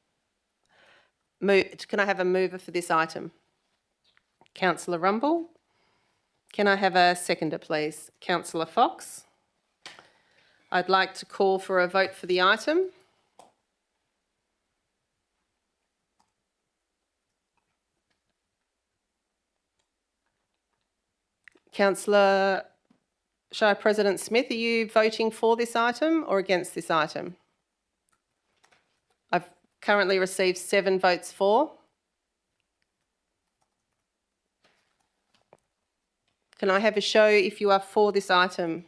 Can I have a mover for this item? Councillor Rumble. Can I have a seconder, please? Councillor Fox. I'd like to call for a vote for the item. Councillor Shire President Smith, are you voting for this item or against this item? I've currently received 7 votes for. Can I have a show if you are for this item?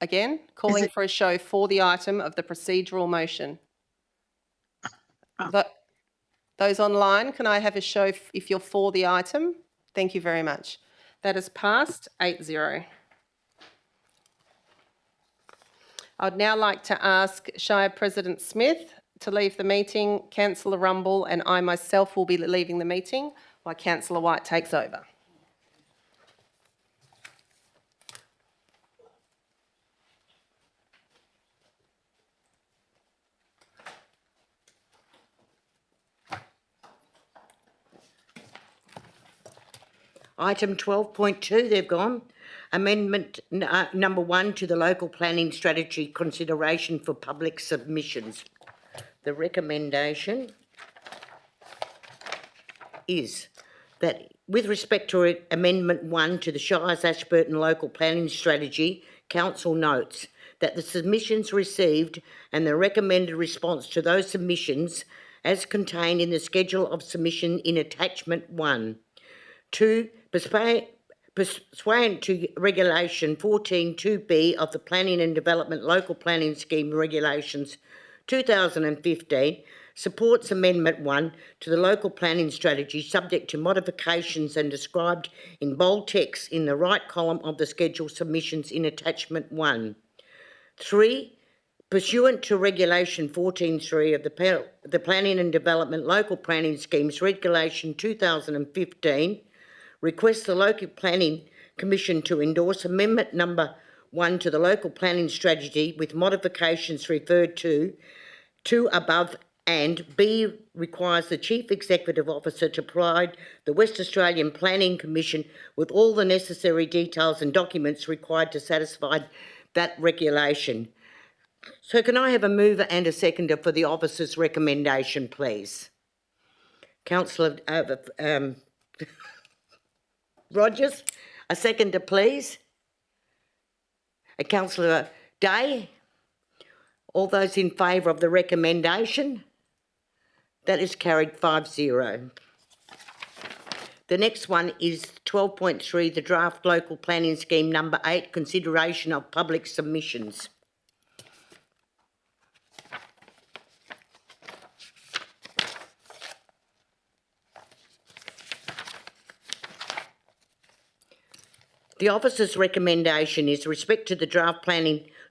Again, calling for a show for the item of the procedural motion. Those online, can I have a show if you're for the item? Thank you very much. That has passed 8-0. I'd now like to ask Shire President Smith to leave the meeting. Councillor Rumble and I myself will be leaving the meeting while Councillor White takes over. Item 12.2, they've gone. Amendment number 1 to the Local Planning Strategy, consideration for public submissions. The recommendation is that with respect to Amendment 1 to the Shire's Ashburton Local Planning Strategy, Council notes that the submissions received and the recommended response to those submissions as contained in the schedule of submission in Attachment 1. 2. Pursuant to Regulation 14.2b of the Planning and Development Local Planning Scheme Regulations 2015, supports Amendment 1 to the Local Planning Strategy subject to modifications and described in bold text in the right column of the schedule submissions in Attachment 1. 3. pursuant to Regulation 14.3 of the Planning and Development Local Planning Schemes Regulation 2015, requests the Local Planning Commission to endorse Amendment Number 1 to the Local Planning Strategy with modifications referred to above, and B, requires the Chief Executive Officer to provide the West Australian Planning Commission with all the necessary details and documents required to satisfy that regulation. So can I have a mover and a seconder for the officer's recommendation, please? Councillor Rogers, a seconder, please. Councillor Day. All those in favour of the recommendation? That is carried 5-0. The next one is 12.3, the draft local planning scheme number 8, consideration of public submissions. The officer's recommendation is respect to the draft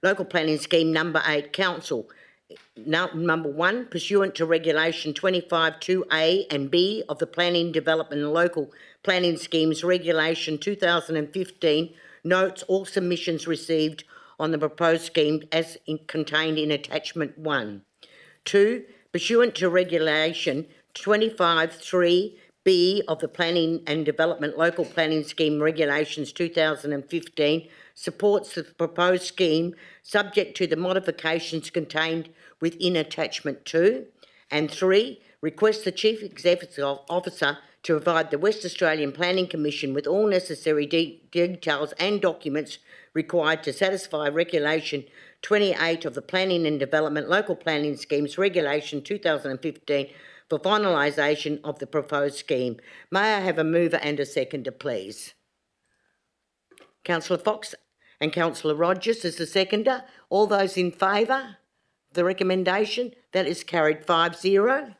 local planning scheme number 8, council. Number 1, pursuant to Regulation 25(2)A and B of the Planning, Development and Local Planning Schemes Regulation 2015, notes all submissions received on the proposed scheme as contained in Attachment 1. 2, pursuant to Regulation 25(3)B of the Planning and Development Local Planning Scheme Regulations 2015, supports the proposed scheme subject to the modifications contained within Attachment 2. And 3, requests the Chief Executive Officer to provide the West Australian Planning Commission with all necessary details and documents required to satisfy Regulation 28 of the Planning and Development Local Planning Schemes Regulation 2015 for finalisation of the proposed scheme. May I have a mover and a seconder, please? Councillor Fox and Councillor Rogers is the seconder. All those in favour of the recommendation? That is carried 5-0.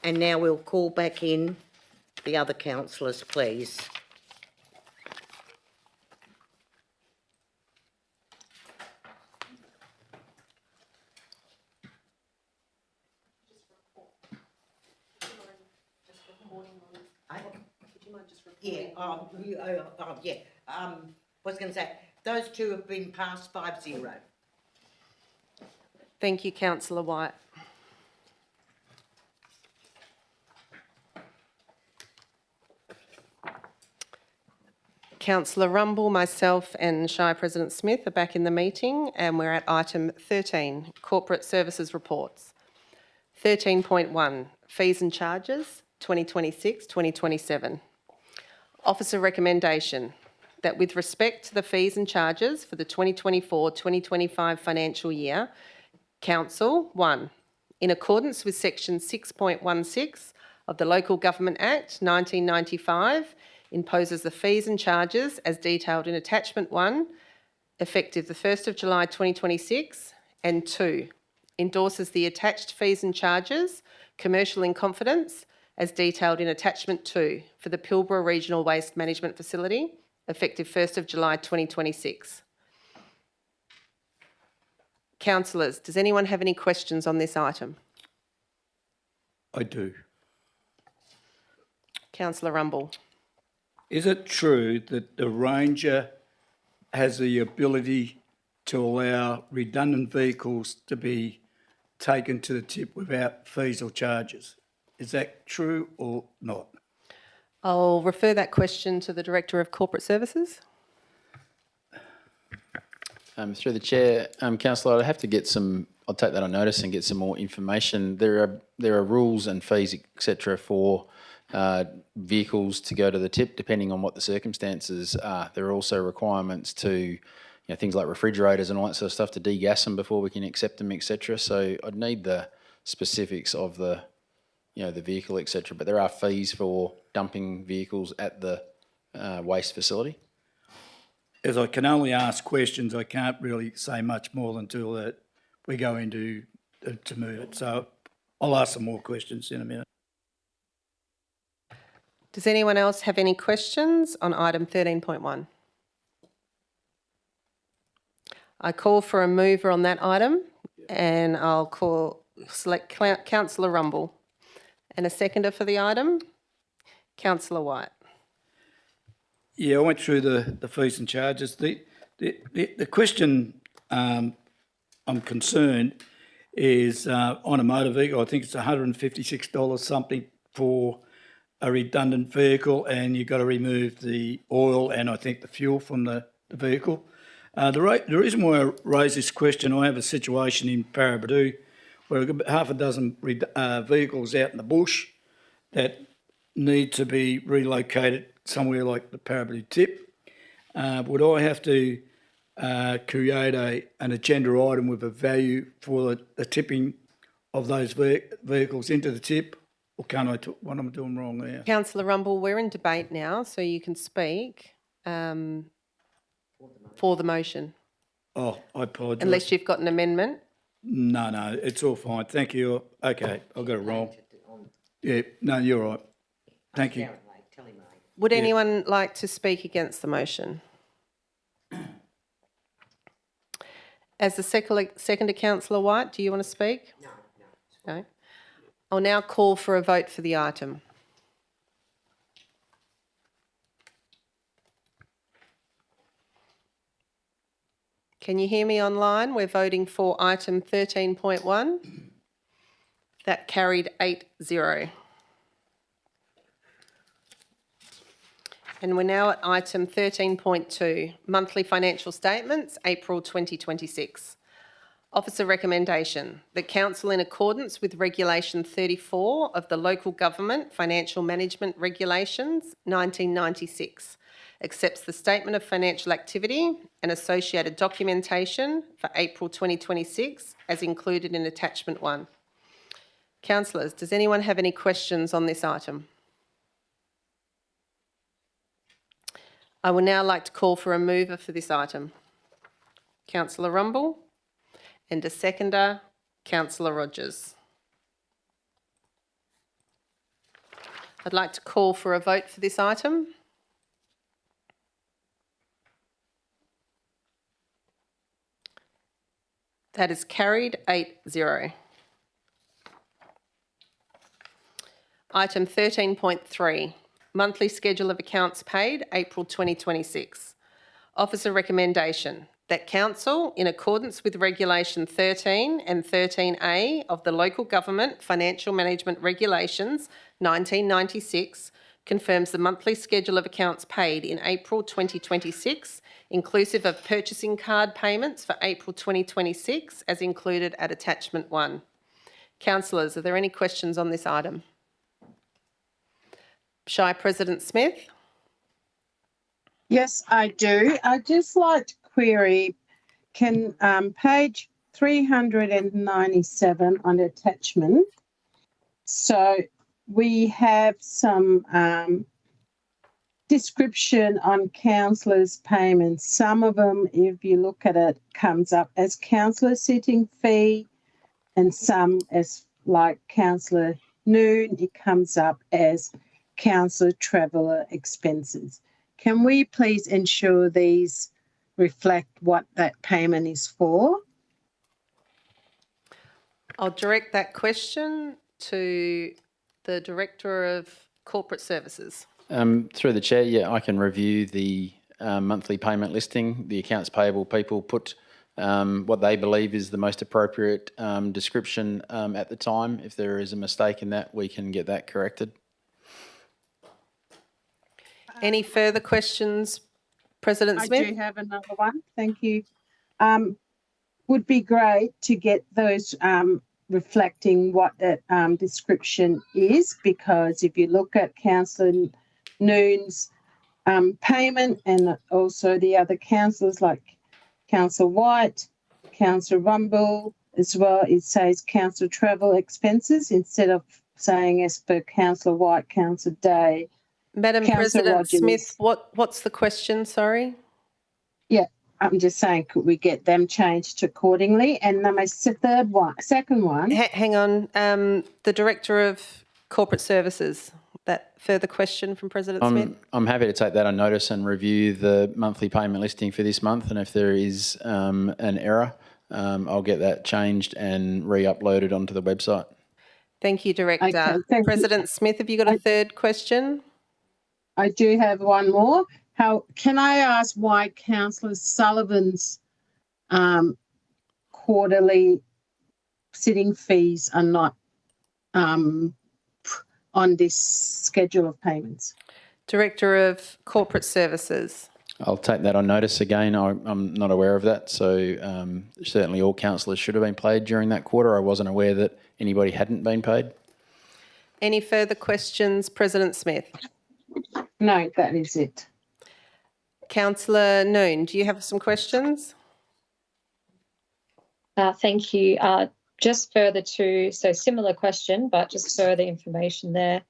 And now we'll call back in the other councillors, please. Was going to say, those two have been passed 5-0. Thank you, Councillor White. Councillor Rumble, myself and Shire President Smith are back in the meeting, and we're at item 13, Corporate Services Reports. 13.1, Fees and Charges, 2026-2027. Officer recommendation that with respect to the fees and charges for the 2024-2025 financial year, Council, 1, in accordance with section 6.16 of the Local Government Act 1995, imposes the fees and charges as detailed in Attachment 1, effective the 1st of July 2026, and 2, endorses the attached fees and charges, commercial in confidence, as detailed in Attachment 2 for the Pilbara Regional Waste Management Facility, effective 1st of July 2026. Councillors, does anyone have any questions on this item? I do. Councillor Rumble. Is it true that the ranger has the ability to allow redundant vehicles to be taken to the tip without fees or charges? Is that true or not? I'll refer that question to the Director of Corporate Services. Through the Chair, Councillor, I'd have to get some, I'll take that on notice and get some more information. There are rules and fees, etc., for vehicles to go to the tip, depending on what the circumstances are. There are also requirements to, things like refrigerators and all that sort of stuff to degas them before we can accept them, etc. So I'd need the specifics of the, the vehicle, etc. But there are fees for dumping vehicles at the waste facility. As I can only ask questions, I can't really say much more until we go into to move it. So I'll ask some more questions in a minute. Does anyone else have any questions on item 13.1? I call for a mover on that item, and select Councillor Rumble. And a seconder for the item, Councillor White. Yeah, I went through the fees and charges. The question I'm concerned is on a motor vehicle, I think it's $156 something for a redundant vehicle, and you've got to remove the oil and I think the fuel from the vehicle. The reason why I raise this question, I have a situation in Paraburdoo where I've got half a dozen vehicles out in the bush that need to be relocated somewhere like the Paraburdoo tip. Would I have to create an agenda item with a value for the tipping of those vehicles into the tip, or can't I? What am I doing wrong there? Councillor Rumble, we're in debate now, so you can speak for the motion. Oh, I apologise. Unless you've got an amendment. No, it's all fine. Thank you. Okay, I got it wrong. Yeah, no, you're right. Thank you. Would anyone like to speak against the motion? As the seconder, Councillor White, do you want to speak? No. I'll now call for a vote for the item. Can you hear me online? We're voting for item 13.1. That carried 8-0. And we're now at item 13.2, monthly financial statements, April 2026. Officer recommendation that Council, in accordance with Regulation 34 of the Local Government Financial Management Regulations 1996, accepts the Statement of Financial Activity and associated documentation for April 2026 as included in Attachment 1. Councillors, does anyone have any questions on this item? I would now like to call for a mover for this item. Councillor Rumble, and a seconder, Councillor Rogers. I'd like to call for a vote for this item. That is carried 8-0. Item 13.3. Monthly Schedule of Accounts paid, April 2026. Officer recommendation that Council, in accordance with Regulation 13 and 13A of the Local Government Financial Management Regulations 1996, confirms the monthly schedule of accounts paid in April 2026, inclusive of purchasing card payments for April 2026, as included at Attachment 1. Councillors, are there any questions on this item? Shire President Smith. Yes, I do. I'd just like to query, can page 397 on attachment. So we have some description on councillors' payments. Some of them, if you look at it, comes up as councillor sitting fee, and some as like Councillor Noon, it comes up as councillor traveller expenses. Can we please ensure these reflect what that payment is for? I'll direct that question to the Director of Corporate Services. Through the chair, yeah, I can review the monthly payment listing. The accounts payable people put what they believe is the most appropriate description at the time. If there is a mistake in that, we can get that corrected. Any further questions, President Smith? I do have another one. Thank you. Would be great to get those reflecting what that description is, because if you look at Councillor Noon's payment and also the other councillors like Councillor White, Councillor Rumble as well, it says council travel expenses instead of saying as per Councillor White, Councillor Day. Madam President Smith, what's the question, sorry? Yeah, I'm just saying, could we get them changed accordingly? And then my second one. Hang on, the Director of Corporate Services, That further question from President Smith? I'm happy to take that on notice and review the monthly payment listing for this month. And if there is an error, I'll get that changed and re-uploaded onto the website. Thank you, Director. Okay, thank you. President Smith, have you got a third question? I do have one more. Can I ask why Councillor Sullivan's quarterly sitting fees are not on this schedule of payments? Director of Corporate Services. I'll take that on notice again. I'm not aware of that. So certainly all councillors should have been paid during that quarter. I wasn't aware that anybody hadn't been paid. Any further questions, President Smith? No, that is it. Councillor Noon, do you have some questions? Thank you. Just further to, so similar question, but just further information there.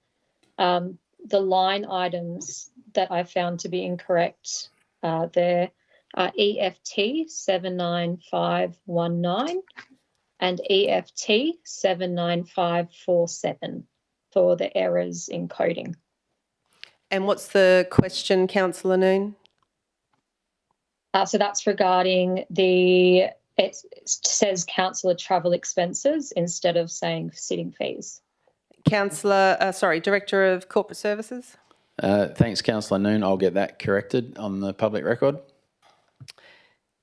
The line items that I found to be incorrect there are EFT 79519 and EFT 79547 for the errors in coding. And what's the question, Councillor Noon? So that's regarding it says councillor travel expenses instead of saying sitting fees. Director of Corporate Services. Thanks, Councillor Noon. I'll get that corrected on the public record.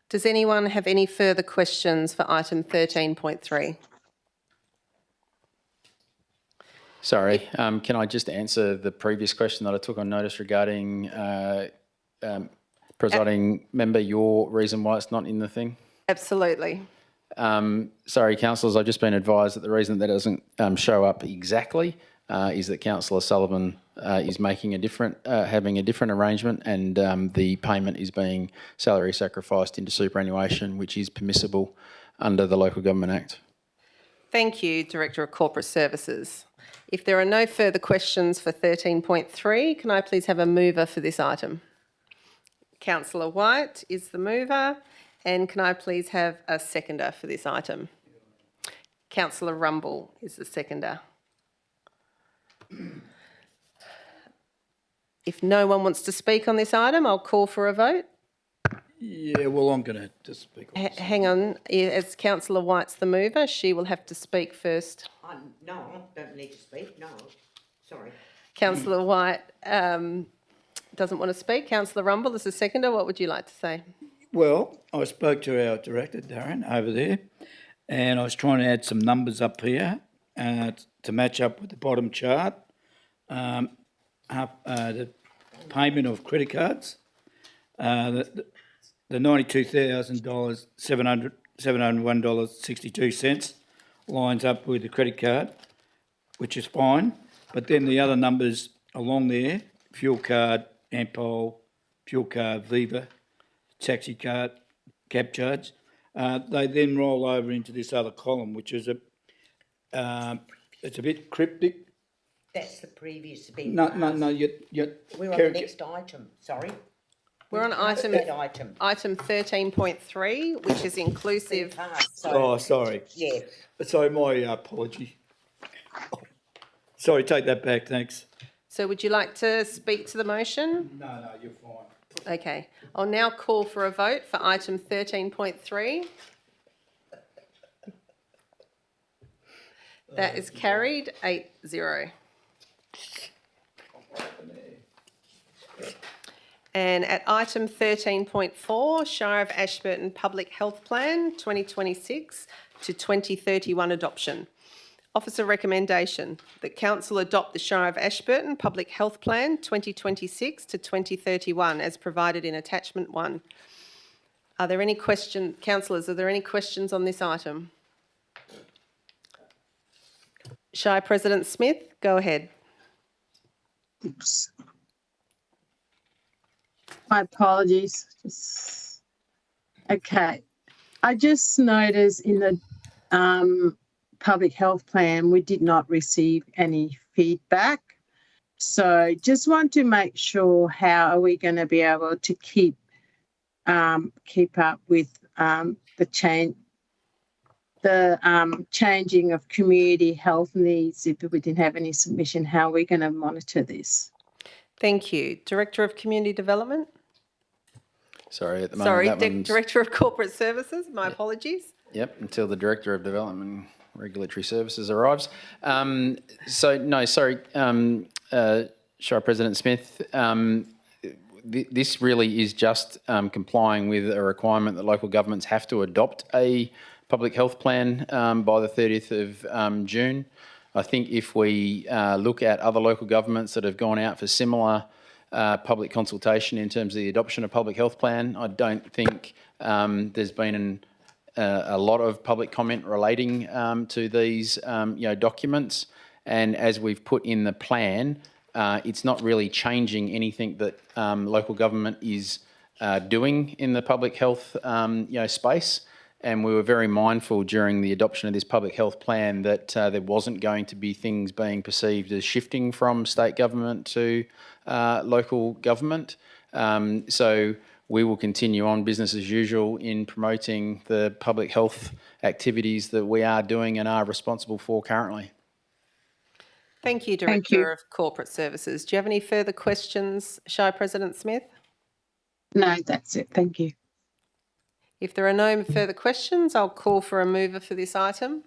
Does anyone have any further questions for item 13.3? Sorry, can I just answer the previous question that I took on notice regarding presiding member, your reason why it's not in the thing? Absolutely. Sorry, councillors, I've just been advised that the reason that doesn't show up exactly is that Councillor Sullivan is making having a different arrangement, and the payment is being salary sacrificed into superannuation, which is permissible under the Local Government Act. Thank you, Director of Corporate Services. If there are no further questions for 13.3, can I please have a mover for this item? Councillor White is the mover, and can I please have a seconder for this item? Councillor Rumble is the seconder. If no one wants to speak on this item, I'll call for a vote. Yeah, well, I'm going to speak on this. Hang on, as Councillor White's the mover, she will have to speak first. No, I don't need to speak. No, sorry. Councillor White doesn't want to speak. Councillor Rumble is the seconder. What would you like to say? Well, I spoke to our director, Darren, over there, and I was trying to add some numbers up here to match up with the bottom chart. The payment of credit cards, the $92,000, $701.62 lines up with the credit card, which is fine. But then the other numbers along there, fuel card, Ampol, fuel card, Viva, taxi card, cab charge, they then roll over into this other column, which is it's a bit cryptic. That's the previous. No, we're on the next item, sorry. We're on item 13.3, which is inclusive. Oh, sorry. Yeah. Sorry, my apology. Sorry, take that back, thanks. So would you like to speak to the motion? No, you're fine. Okay. I'll now call for a vote for item 13.3. That is carried 8-0. And at item 13.4, Shire of Ashburton Public Health Plan 2026 to 2031 adoption. Officer recommendation that Council adopt the Shire of Ashburton Public Health Plan 2026 to 2031 as provided in attachment 1. Are there any questions, councillors, are there any questions on this item? Shire President Smith, go ahead. Oops. My apologies. Okay. I just noticed in the public health plan, we did not receive any feedback. So just want to make sure, how are we going to be able to keep up with the change, the changing of community health needs, if we didn't have any submission, how are we going to monitor this? Thank you. Director of Community Development? Sorry, at the moment that one's... Director of Corporate Services, my apologies. Yep, until the Director of Development and Regulatory Services arrives. Shire President Smith, this really is just complying with a requirement that local governments have to adopt a public health plan by the 30th of June. I think if we look at other local governments that have gone out for similar public consultation in terms of the adoption of public health plan, I don't think there's been a lot of public comment relating to these documents. And as we've put in the plan, it's not really changing anything that local government is doing in the public health space. And we were very mindful during the adoption of this public health plan that there wasn't going to be things being perceived as shifting from state government to local government. So we will continue on business as usual in promoting the public health activities that we are doing and are responsible for currently. Thank you, Director of Corporate Services. Do you have any further questions, Shire President Smith? No, that's it. Thank you. If there are no further questions, I'll call for a mover for this item.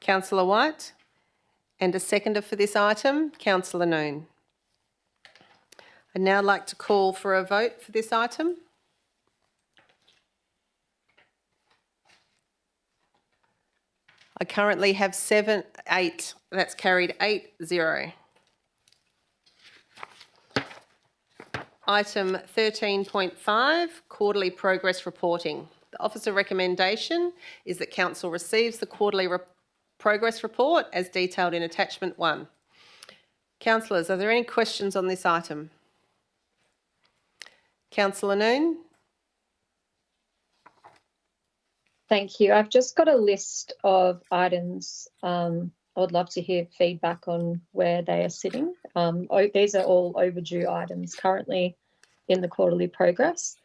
Councillor White. And a seconder for this item, Councillor Noon. I'd now like to call for a vote for this item. I currently have 8. That's carried 8-0. Item 13.5, quarterly progress reporting. The officer recommendation is that Council receives the quarterly progress report as detailed in attachment 1. Councillors, are there any questions on this item? Councillor Noon. Thank you. I've just got a list of items. I would love to hear feedback on where they are sitting. These are all overdue items currently in the quarterly progress.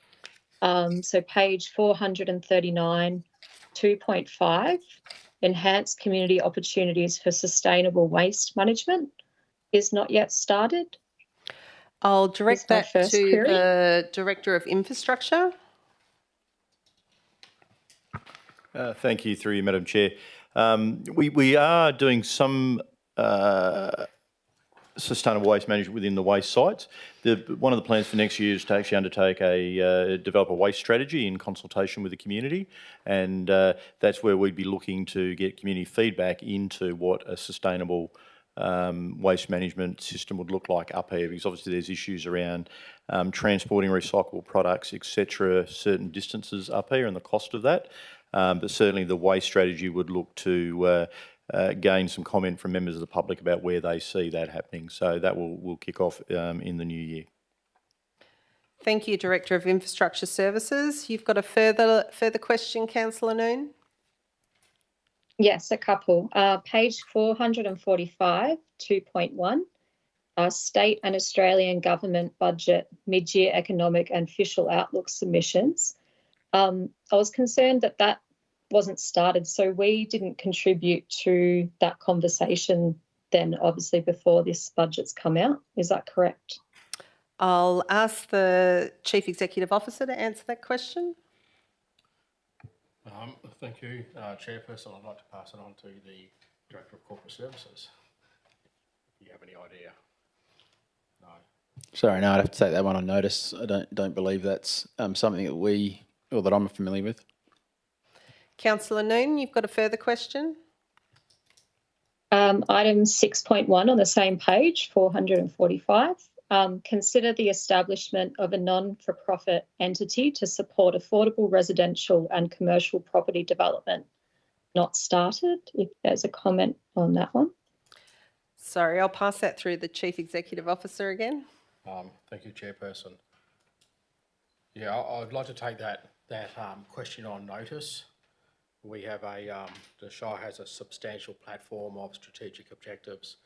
So page 439, 2.5, enhance community opportunities for sustainable waste management is not yet started. I'll direct that to the Director of Infrastructure. Thank you, through you, Madam Chair. We are doing some sustainable waste management within the waste sites. One of the plans for next year is to actually undertake develop a waste strategy in consultation with the community, and that's where we'd be looking to get community feedback into what a sustainable waste management system would look like up here, because obviously there's issues around transporting recyclable products, etc., certain distances up here and the cost of that. But certainly the waste strategy would look to gain some comment from members of the public about where they see that happening. So that will kick off in the new year. Thank you, Director of Infrastructure Services. You've got a further question, Councillor Noon? Yes, a couple. Page 445, 2.1, State and Australian Government Budget Mid-Year Economic and Fiscal Outlook Submissions. I was concerned that wasn't started, so we didn't contribute to that conversation then, obviously, before this budget's come out. Is that correct? I'll ask the Chief Executive Officer to answer that question. Thank you, Chairperson. I'd like to pass it on to the Director of Corporate Services. If you have any idea. No. Sorry, no, I'd have to take that one on notice. I don't believe that's something that that I'm familiar with. Councillor Noon, you've got a further question? Item 6.1 on the same page, 445. Consider the establishment of a non-for-profit entity to support affordable residential and commercial property development. Not started, if there's a comment on that one. Sorry, I'll pass that through the Chief Executive Officer again. Thank you, Chairperson. Yeah, I'd like to take that question on notice. We have the Shire has a substantial platform of strategic objectives,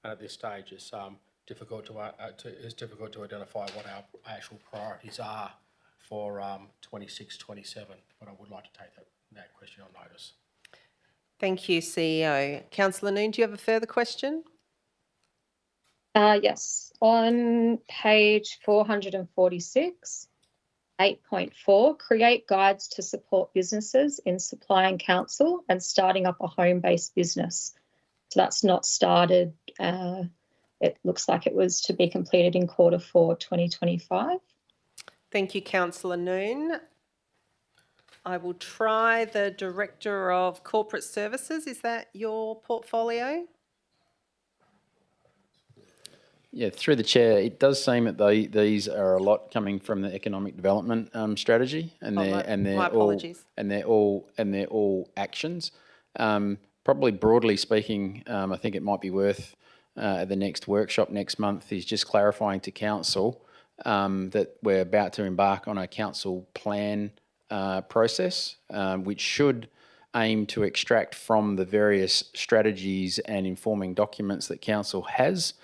and at this stage it's difficult to identify what our actual priorities are for 26-27, but I would like to take that question on notice. Thank you, CEO. Councillor Noon, do you have a further question? Yes, on page 446, 8.4, create guides to support businesses in supplying council and starting up a home-based business. So that's not started. It looks like it was to be completed in Q4 2025. Thank you, Councillor Noon. I will try the Director of Corporate Services. Is that your portfolio? Yeah, through the chair, it does seem that these are a lot coming from the economic development strategy, and my apologies. they're all actions. Probably broadly speaking, I think it might be worth at the next workshop next month is just clarifying to council that we're about to embark on a council plan process, which should aim to extract from the various strategies and informing documents that council has.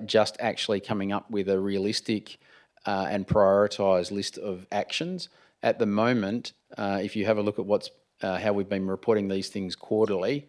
Just actually coming up with a realistic and prioritised list of actions. At the moment, if you have a look at how we've been reporting these things quarterly,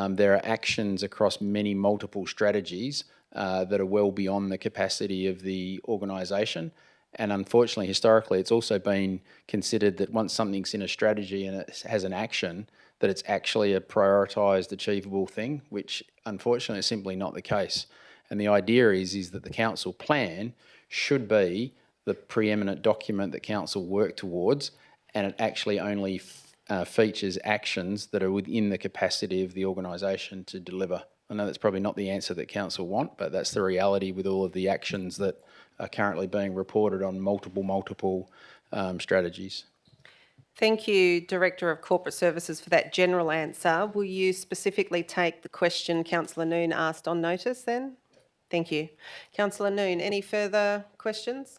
there are actions across many multiple strategies that are well beyond the capacity of the organisation. And unfortunately, historically, it's also been considered that once something's in a strategy and it has an action, that it's actually a prioritised, achievable thing, which unfortunately is simply not the case. And the idea is that the council plan should be the preeminent document that council work towards, and it actually only features actions that are within the capacity of the organisation to deliver. I know that's probably not the answer that council want, but that's the reality with all of the actions that are currently being reported on multiple strategies. Thank you, Director of Corporate Services, for that general answer. Will you specifically take the question Councillor Noon asked on notice then? Thank you. Councillor Noon, any further questions?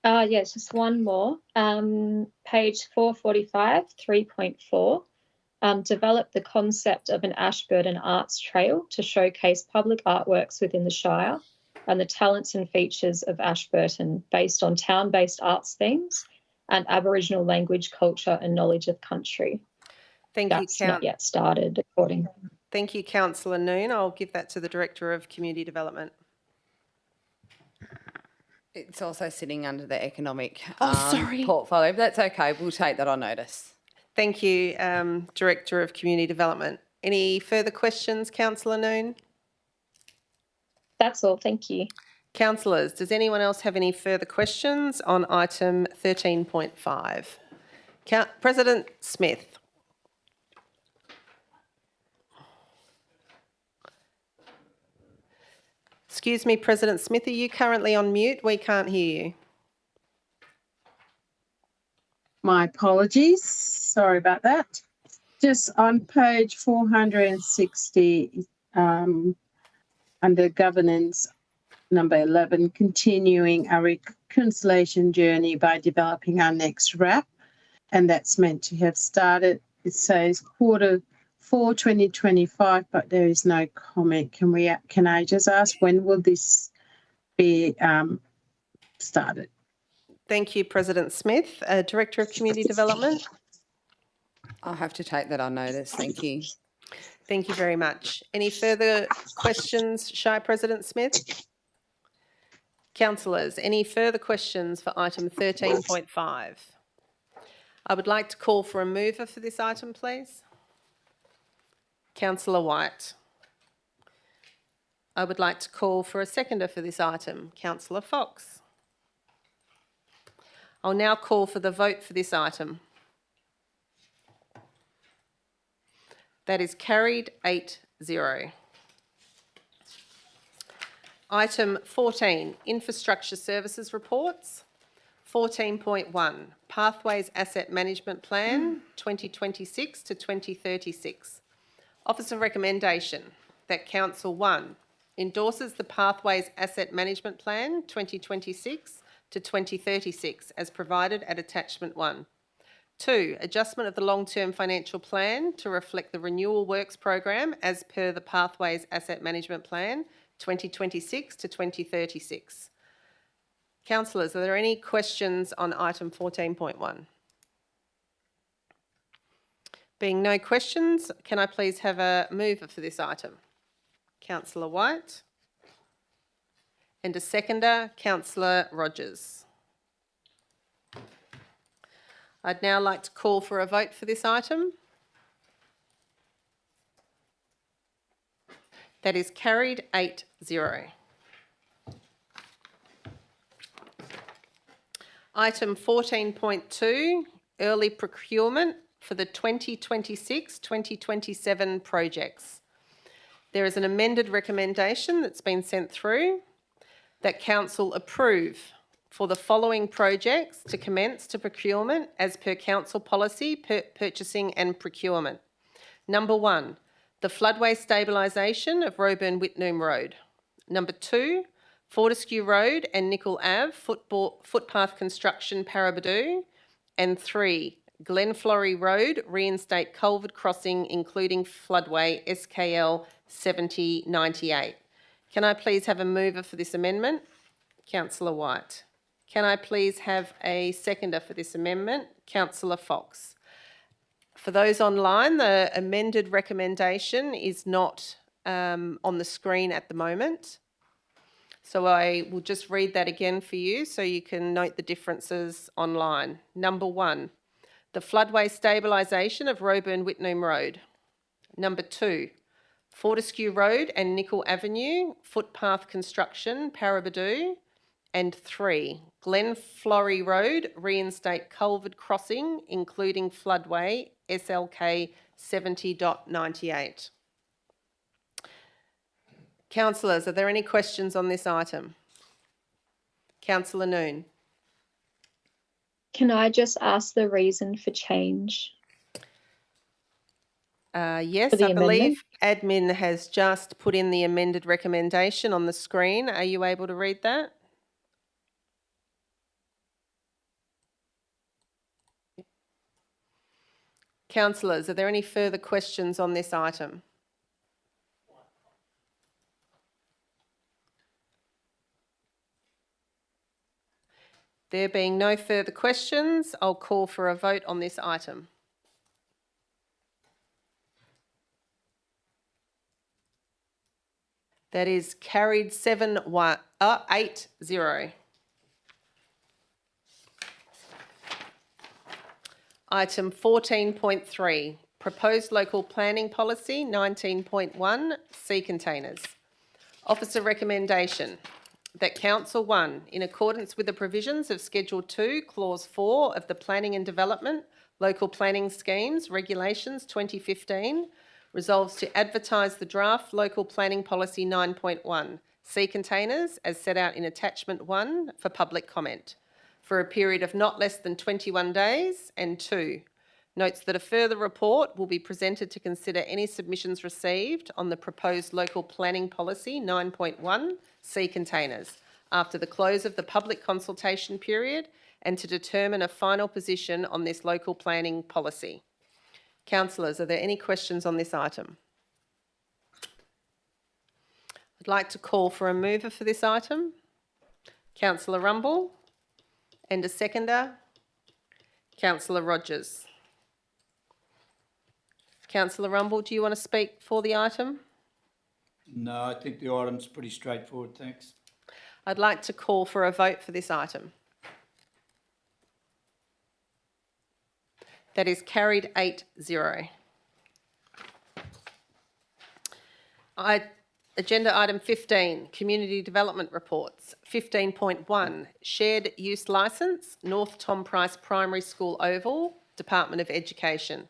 Yes, just one more. Page 445, 3.4. Develop the concept of an Ashburton Arts Trail to showcase public artworks within the Shire and the talents and features of Ashburton based on town-based arts themes and Aboriginal language, culture and knowledge of country. That's not yet started, according. Thank you, Councillor Noon. I'll give that to the Director of Community Development. It's also sitting under the economic sorry. portfolio, but that's okay. We'll take that on notice. Thank you, Director of Community Development. Any further questions, Councillor Noon? That's all. Thank you. Councillors, does anyone else have any further questions on item 13.5? President Smith. Excuse me, President Smith, are you currently on mute? We can't hear you. My apologies. Sorry about that. Just on page 460, under governance, number 11, continuing our reconciliation journey by developing our next RAP, and that's meant to have started. It says Q4 2025, but there is no comment. Can I just ask, when will this be started? Thank you, President Smith. Director of Community Development. I'll have to take that on notice. Thank you. Thank you very much. Any further questions, Shire President Smith? Councillors, any further questions for item 13.5? I would like to call for a mover for this item, please. Councillor White. I would like to call for a seconder for this item, Councillor Fox. I'll now call for the vote for this item. That is carried 8-0. Item 14, Infrastructure Services Reports. 14.1, Pathways Asset Management Plan 2026 to 2036. Officer recommendation that Council 1 endorses the Pathways Asset Management Plan 2026 to 2036 as provided at Attachment 1. 2, adjustment of the long-term financial plan to reflect the renewal works program as per the Pathways Asset Management Plan 2026 to 2036. Councillors, are there any questions on item 14.1? Being no questions, can I please have a mover for this item? Councillor White. And a seconder, Councillor Rogers. I'd now like to call for a vote for this item. That is carried 8-0. Item 14.2, early procurement for the 2026-2027 projects. There is an amended recommendation that's been sent through that Council approve for the following projects to commence to procurement as per Council policy, purchasing and procurement. Number 1, the floodway stabilisation of Roburn-Whitnoom Road. Number 2, Fortescue Road and Nickel Ave footpath construction Parabadoo. And 3, Glenflorrie Road reinstate culvert crossing including floodway SKL 7098. Can I please have a mover for this amendment? Councillor White. Can I please have a seconder for this amendment? Councillor Fox. For those online, the amended recommendation is not on the screen at the moment. So I will just read that again for you so you can note the differences online. Number 1, the floodway stabilisation of Roburn-Whitnoom Road. Number 2, Fortescue Road and Nickel Avenue footpath construction Parabadoo. And 3, Glenflorrie Road reinstate culvert crossing including floodway SLK 70.98. Councillors, are there any questions on this item? Councillor Noon. Can I just ask the reason for change? Yes, I believe admin has just put in the amended recommendation on the screen. Are you able to read that? Councillors, are there any further questions on this item? There being no further questions, I'll call for a vote on this item. That is carried 8-0. Item 14.3, Proposed Local Planning Policy 19.1, Sea Containers. Officer recommendation that Council 1, in accordance with the provisions of Schedule 2, Clause 4 of the Planning and Development Local Planning Schemes Regulations 2015, resolves to advertise the draft Local Planning Policy 9.1, Sea Containers, as set out in Attachment 1 for public comment, for a period of not less than 21 days, and 2, notes that a further report will be presented to consider any submissions received on the proposed Local Planning Policy 9.1, Sea Containers, after the close of the public consultation period, and to determine a final position on this local planning policy. Councillors, are there any questions on this item? I'd like to call for a mover for this item. Councillor Rumble. And a seconder. Councillor Rogers. Councillor Rumble, do you want to speak for the item? No, I think the item's pretty straightforward, thanks. I'd like to call for a vote for this item. That is carried 8-0. Agenda item 15, Community Development Reports. 15.1, Shared Use Licence, North Tom Price Primary School Oval, Department of Education.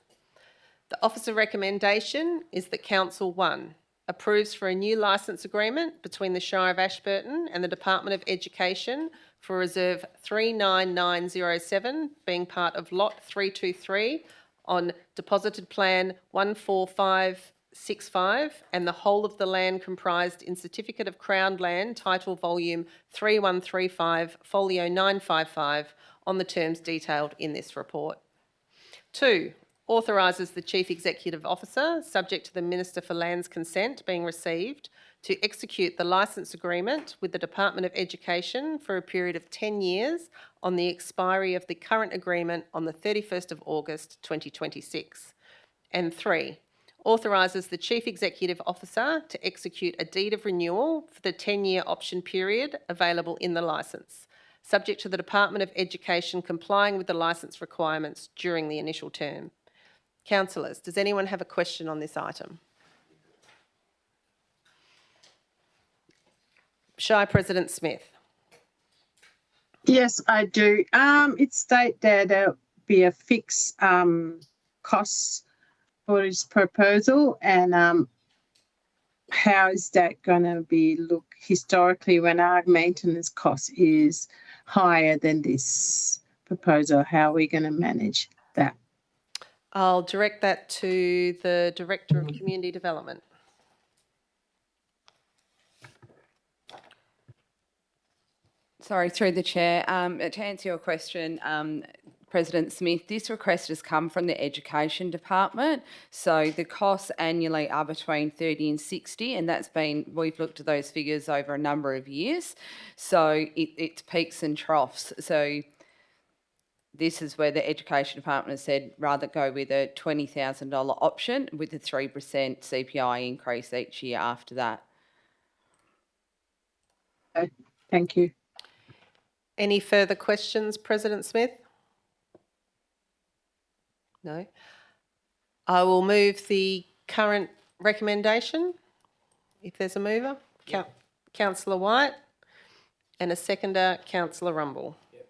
The officer recommendation is that Council 1 approves for a new licence agreement between the Shire of Ashburton and the Department of Education for Reserve 39907, being part of Lot 323 on Deposited Plan 14565 and the whole of the land comprised in Certificate of Crown Land, Title Volume 3135, Folio 955, on the terms detailed in this report. 2, authorises the Chief Executive Officer, subject to the Minister for Land's consent being received, to execute the licence agreement with the Department of Education for a period of 10 years on the expiry of the current agreement on the 31st of August 2026. And 3, authorises the Chief Executive Officer to execute a deed of renewal for the 10-year option period available in the licence, subject to the Department of Education complying with the licence requirements during the initial term. Councillors, does anyone have a question on this item? Shire President Smith. Yes, I do. It states that there'll be a fixed cost for this proposal, and how is that going to be look historically when our maintenance cost is higher than this proposal? How are we going to manage that? I'll direct that to the Director of Community Development. Sorry, through the chair. To answer your question, President Smith, this request has come from the Education Department. So the costs annually are between 30 and 60, and we've looked at those figures over a number of years. So it's peaks and troughs. So this is where the Education Department has said rather go with a $20,000 option with a 3% CPI increase each year after that. Thank you. Any further questions, President Smith? No. I will move the current recommendation, if there's a mover. Yep. Councillor White, and a seconder, Councillor Rumble. Yep.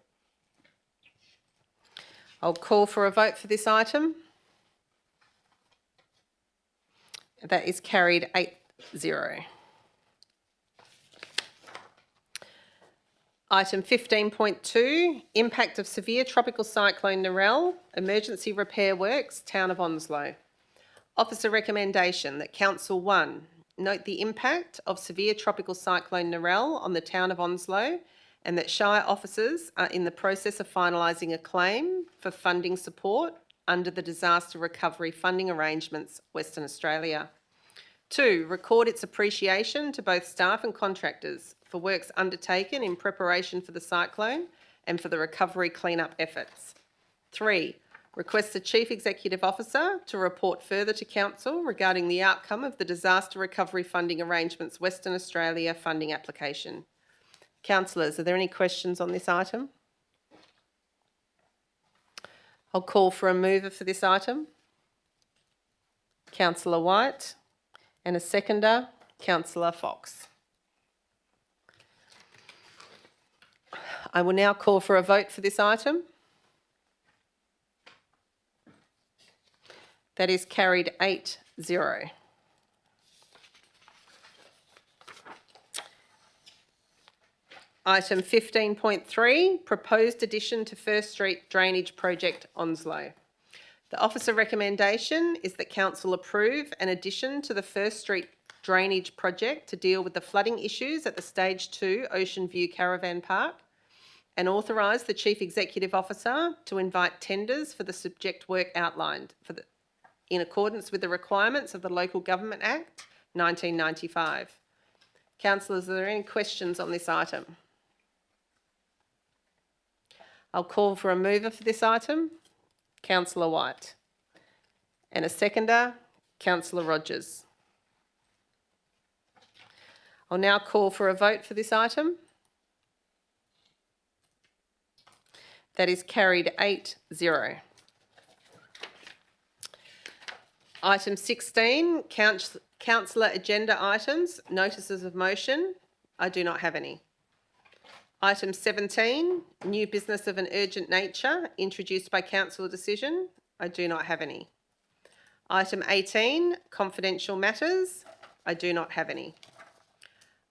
I'll call for a vote for this item. That is carried 8-0. Item 15.2, impact of severe tropical cyclone Narelle, emergency repair works, Town of Onslow. Officer recommendation that Council 1, note the impact of severe tropical cyclone Narelle on the Town of Onslow, and that Shire officers are in the process of finalising a claim for funding support under the Disaster Recovery Funding Arrangements, Western Australia. 2, record its appreciation to both staff and contractors for works undertaken in preparation for the cyclone and for the recovery clean-up efforts. 3, request the Chief Executive Officer to report further to Council regarding the outcome of the Disaster Recovery Funding Arrangements Western Australia funding application. Councillors, are there any questions on this item? I'll call for a mover for this item. Councillor White, and a seconder, Councillor Fox. I will now call for a vote for this item. That is carried 8-0. Item 15.3, proposed addition to First Street Drainage Project, Onslow. The officer recommendation is that Council approve an addition to the First Street Drainage Project to deal with the flooding issues at the Stage 2 Ocean View Caravan Park, and authorise the Chief Executive Officer to invite tenders for the subject work outlined in accordance with the requirements of the Local Government Act 1995. Councillors, are there any questions on this item? I'll call for a mover for this item, Councillor White, and a seconder, Councillor Rogers. I'll now call for a vote for this item. That is carried 8-0. Item 16, councillor agenda items, notices of motion. I do not have any. Item 17, new business of an urgent nature, introduced by council decision. I do not have any. Item 18, confidential matters. I do not have any.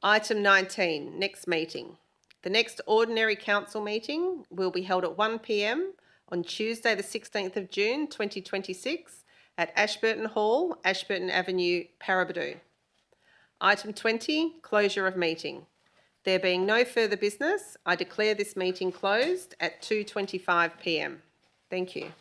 Item 19, next meeting. The next ordinary council meeting will be held at 1 p.m. on Tuesday the 16th of June 2026 at Ashburton Hall, Ashburton Avenue, Paraburdoo. Item 20, closure of meeting. There being no further business, I declare this meeting closed at 2:25 p.m. Thank you.